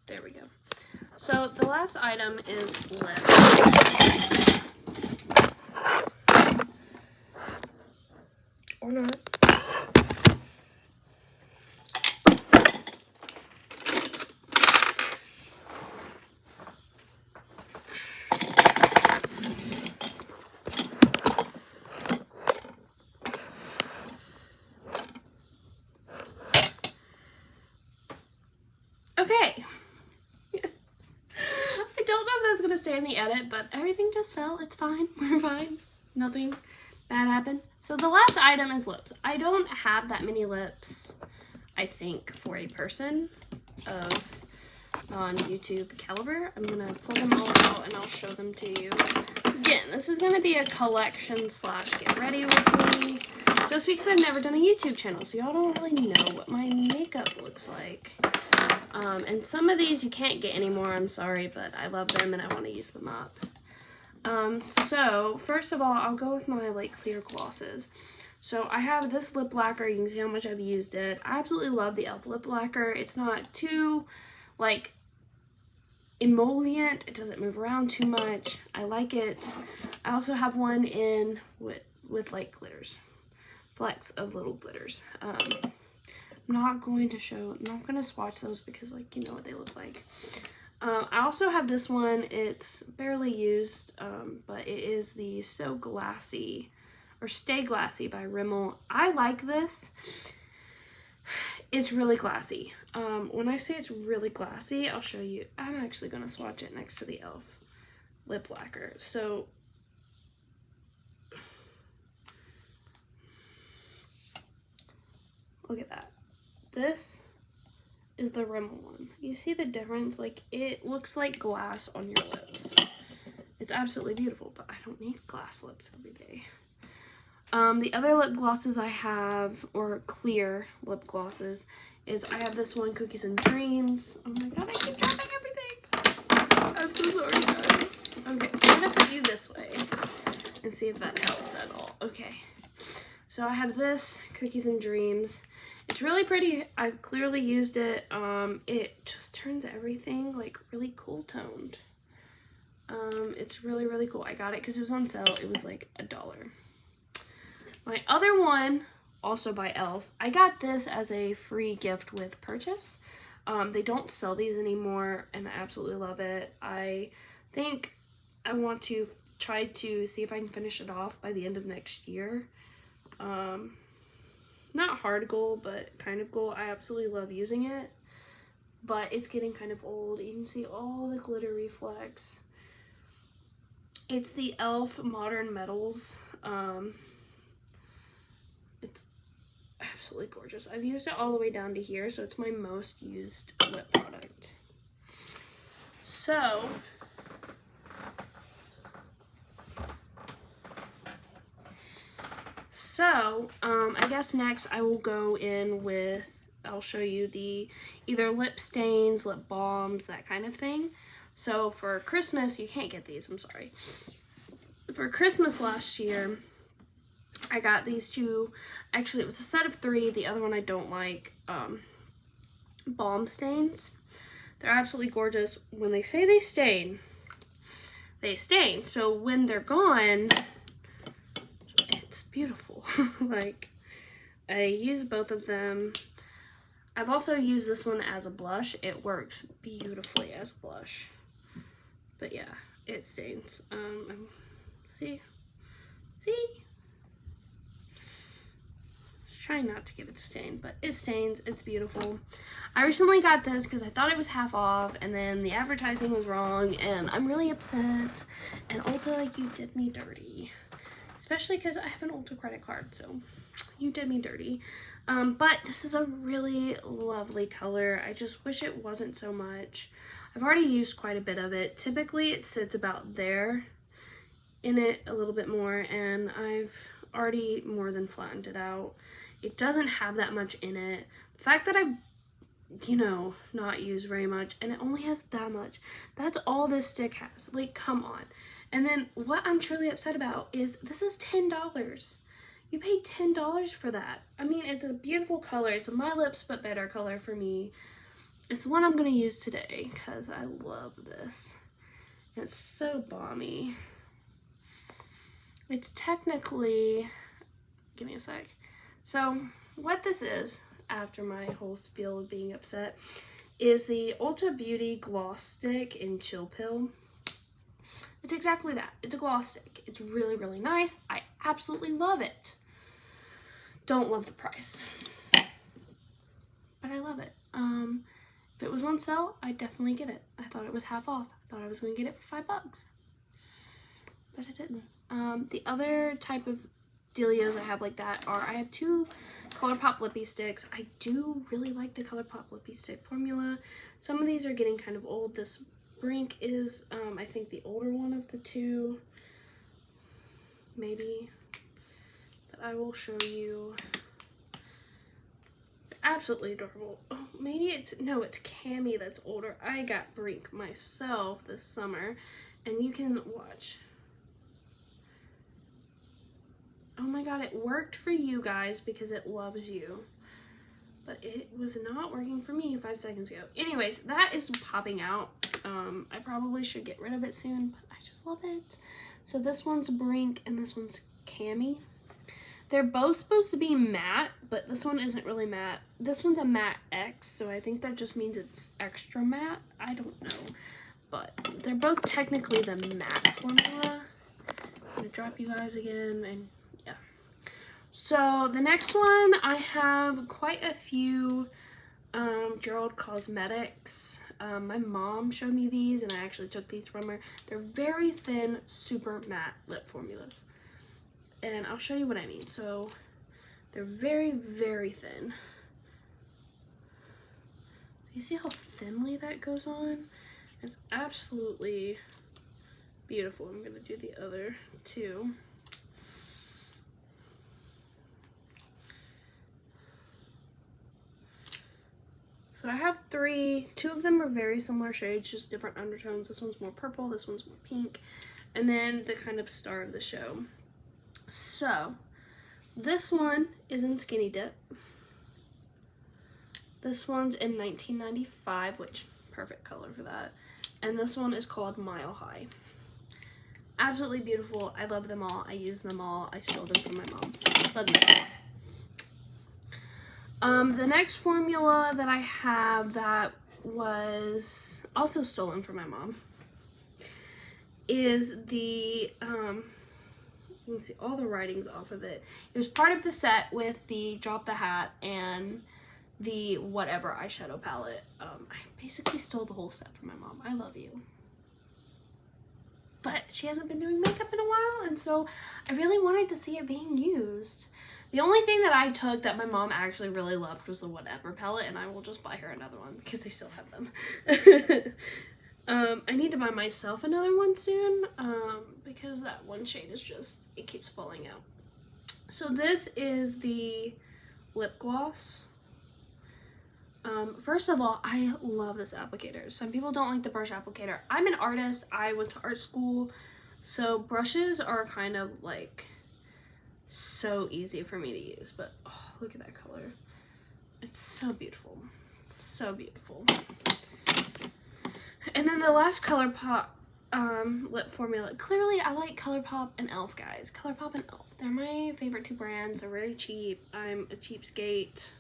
There we go. So the last item is lips. Or not. Okay. I don't know if that's gonna stay in the edit, but everything just fell. It's fine. We're fine. Nothing bad happened. So the last item is lips. I don't have that many lips, I think, for a person of non-YouTube caliber. I'm gonna pull them all out and I'll show them to you. Again, this is gonna be a collection / get ready with me, just because I've never done a YouTube channel, so y'all don't really know what my makeup looks like. And some of these you can't get anymore, I'm sorry, but I love them and I want to use them up. So first of all, I'll go with my like clear glosses. So I have this lip lacquer. You can see how much I've used it. I absolutely love the e.l.f. lip lacquer. It's not too like emollient. It doesn't move around too much. I like it. I also have one in with like glitters, flecks of little glitters. I'm not going to swatch those because like you know what they look like. I also have this one. It's barely used, but it is the So Glassy or Stay Glassy by Rimmel. I like this. It's really glassy. When I say it's really glassy, I'll show you. I'm actually going to swatch it next to the e.l.f. lip lacquer. So look at that. This is the Rimmel one. You see the difference? Like, it looks like glass on your lips. It's absolutely beautiful, but I don't need glass lips every day. The other lip glosses I have, or clear lip glosses, is I have this one, Cookies and Dreams. Oh my god, I keep dropping everything. I'm so sorry, guys. Okay, I'm gonna put you this way and see if that helps at all. Okay, so I have this, Cookies and Dreams. It's really pretty. I've clearly used it. It just turns everything like really cool toned. It's really, really cool. I got it because it was on sale. It was like $1. My other one, also by e.l.f. I got this as a free gift with purchase. They don't sell these anymore, and I absolutely love it. I think I want to try to see if I can finish it off by the end of next year. Not hard goal, but kind of goal. I absolutely love using it, but it's getting kind of old. You can see all the glitter reflex. It's the e.l.f. Modern Metals. It's absolutely gorgeous. I've used it all the way down to here, so it's my most used lip product. So I guess next I will go in with, I'll show you the either lip stains, lip balms, that kind of thing. So for Christmas, you can't get these, I'm sorry. For Christmas last year, I got these two. Actually, it was a set of 3. The other one I don't like, balm stains. They're absolutely gorgeous. When they say they stain, they stain. So when they're gone, it's beautiful. Like, I use both of them. I've also used this one as a blush. It works beautifully as a blush. But yeah, it stains. See? Trying not to get it stained, but it stains. It's beautiful. I recently got this because I thought it was half off, and then the advertising was wrong, and I'm really upset. And Ulta, you did me dirty. Especially because I have an Ulta credit card, so you did me dirty. But this is a really lovely color. I just wish it wasn't so much. I've already used quite a bit of it. Typically, it sits about there in it a little bit more, and I've already more than flattened it out. It doesn't have that much in it. The fact that I've, you know, not used very much, and it only has that much. That's all this stick has. Like, come on. And then what I'm truly upset about is this is $10. You paid $10 for that. I mean, it's a beautiful color. It's a My Lips But Better color for me. It's the one I'm going to use today because I love this. It's so balmy. It's technically, give me a sec. So what this is, after my whole spiel of being upset, is the Ulta Beauty Gloss Stick in Chill Pill. It's exactly that. It's a gloss stick. It's really, really nice. I absolutely love it. Don't love the price, but I love it. If it was on sale, I'd definitely get it. I thought it was half off. I thought I was going to get it for $5, but I didn't. The other type of dealios I have like that are, I have 2 ColourPop lippy sticks. I do really like the ColourPop lippy stick formula. Some of these are getting kind of old. This Brink is, I think, the older one of the 2, maybe, but I will show you. They're absolutely adorable. Oh, maybe it's Cammie that's older. I got Brink myself this summer, and you can watch. Oh my god, it worked for you guys because it loves you. But it was not working for me 5 seconds ago. Anyways, that is popping out. I probably should get rid of it soon, but I just love it. So this one's Brink and this one's Cammie. They're both supposed to be matte, but this one isn't really matte. This one's a matte X, so I think that just means it's extra matte. I don't know. But they're both technically the matte formula. I'm gonna drop you guys again, and yeah. So the next one, I have quite a few Gerald Cosmetics. My mom showed me these, and I actually took these from her. They're very thin, super matte lip formulas. And I'll show you what I mean. So they're very, very thin. So you see how thinly that goes on? It's absolutely beautiful. I'm gonna do the other two. So I have 3. 2 of them are very similar shades, just different undertones. This one's more purple, this one's more pink. And then the kind of star of the show. So this one is in Skinny Dip. This one's in 1995, which perfect color for that. And this one is called Mile High. Absolutely beautiful. I love them all. I use them all. I stole them from my mom. Love you. The next formula that I have that was also stolen from my mom is the, you can see all the writings off of it. It was part of the set with the Drop the Hat and the whatever eyeshadow palette. I basically stole the whole set from my mom. I love you. But she hasn't been doing makeup in a while, and so I really wanted to see it being used. The only thing that I took that my mom actually really loved was the whatever palette, and I will just buy her another one because they still have them. I need to buy myself another one soon because that one shade is just, it keeps falling out. So this is the lip gloss. First of all, I love this applicator. Some people don't like the brush applicator. I'm an artist. I went to art school, so brushes are kind of like so easy for me to use. But oh, look at that color. It's so beautiful. It's so beautiful. And then the last ColourPop lip formula. Clearly, I like ColourPop and e.l.f. guys. ColourPop and e.l.f. They're my favorite 2 brands. They're very cheap. I'm a cheapskate.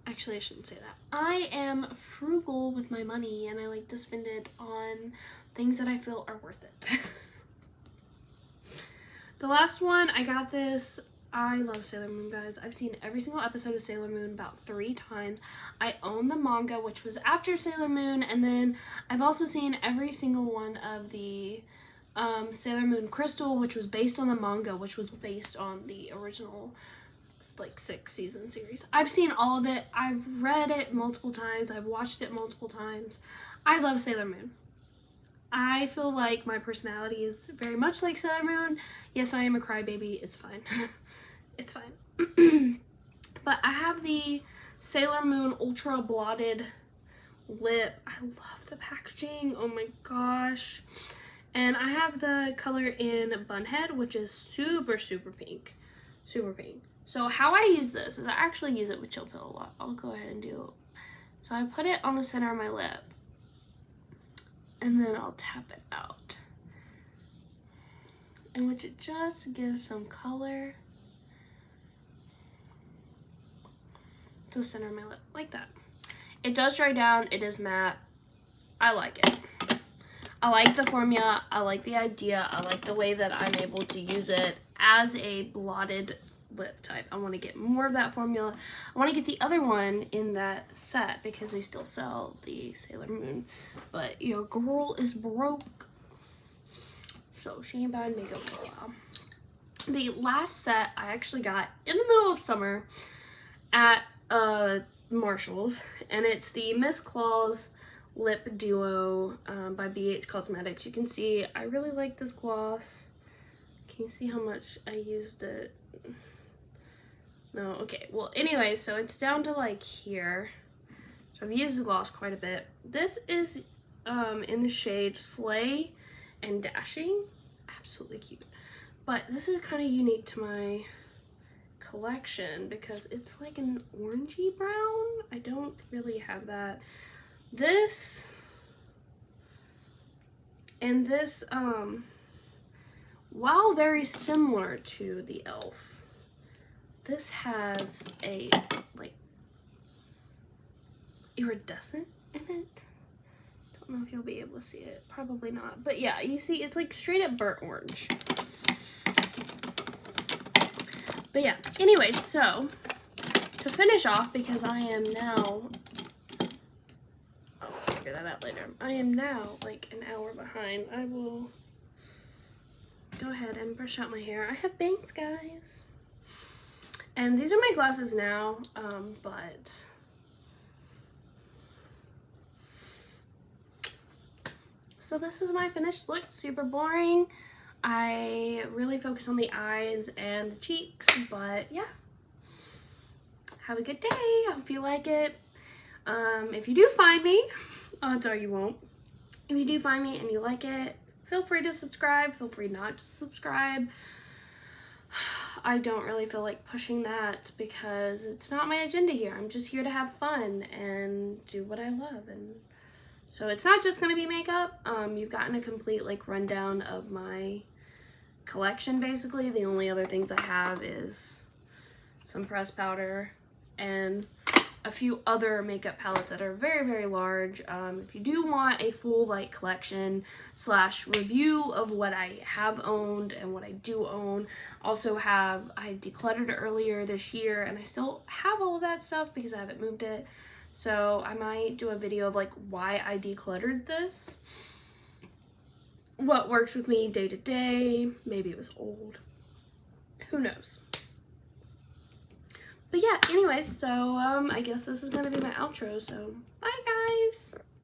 Actually, I shouldn't say that. I am frugal with my money, and I like to spend it on things that I feel are worth it. The last one, I got this. I love Sailor Moon, guys. I've seen every single episode of Sailor Moon about 3 times. I own the manga, which was after Sailor Moon, and then I've also seen every single one of the Sailor Moon Crystal, which was based on the manga, which was based on the original like 6-season series. I've seen all of it. I've read it multiple times. I've watched it multiple times. I love Sailor Moon. I feel like my personality is very much like Sailor Moon. Yes, I am a crybaby. It's fine. It's fine. But I have the Sailor Moon Ultra Blotted Lip. I love the packaging. Oh my gosh. And I have the color in Bunhead, which is super, super pink. Super pink. So how I use this is I actually use it with Chill Pill a lot. I'll go ahead and do it. So I put it on the center of my lip, and then I'll tap it out, in which it just gives some color to the center of my lip, like that. It does dry down. It is matte. I like it. I like the formula. I like the idea. I like the way that I'm able to use it as a blotted lip type. I want to get more of that formula. I want to get the other one in that set because they still sell the Sailor Moon, but your girl is broke, so she ain't buying makeup for a while. The last set I actually got in the middle of summer at Marshall's, and it's the Miss Claus Lip Duo by BH Cosmetics. You can see I really like this gloss. Can you see how much I used it? No, okay. Well, anyway, so it's down to like here. So I've used the gloss quite a bit. This is in the shade Slay and Dashing. Absolutely cute. But this is kind of unique to my collection because it's like an orangey brown. I don't really have that. This and this, while very similar to the e.l.f., this has a like iridescent in it. Don't know if you'll be able to see it. Probably not. But yeah, you see it's like straight up burnt orange. But yeah, anyway, so to finish off, because I am now, I'll figure that out later. I am now like an hour behind. I will go ahead and brush out my hair. I have bangs, guys. And these are my glasses now, but so this is my finished look. Super boring. I really focus on the eyes and the cheeks, but yeah. Have a good day. I hope you like it. If you do find me, odds are you won't. If you do find me and you like it, feel free to subscribe. Feel free not to subscribe. I don't really feel like pushing that because it's not my agenda here. I'm just here to have fun and do what I love. And so it's not just going to be makeup. You've gotten a complete like rundown of my collection basically. The only other things I have is some pressed powder and a few other makeup palettes that are very, very large. If you do want a full like collection / review of what I have owned and what I do own, also have, I decluttered earlier this year and I still have all of that stuff because I haven't moved it. So I might do a video of like why I decluttered this, what works with me day to day. Maybe it was old, who knows. But yeah, anyways, so I guess this is gonna be my outro, so bye guys.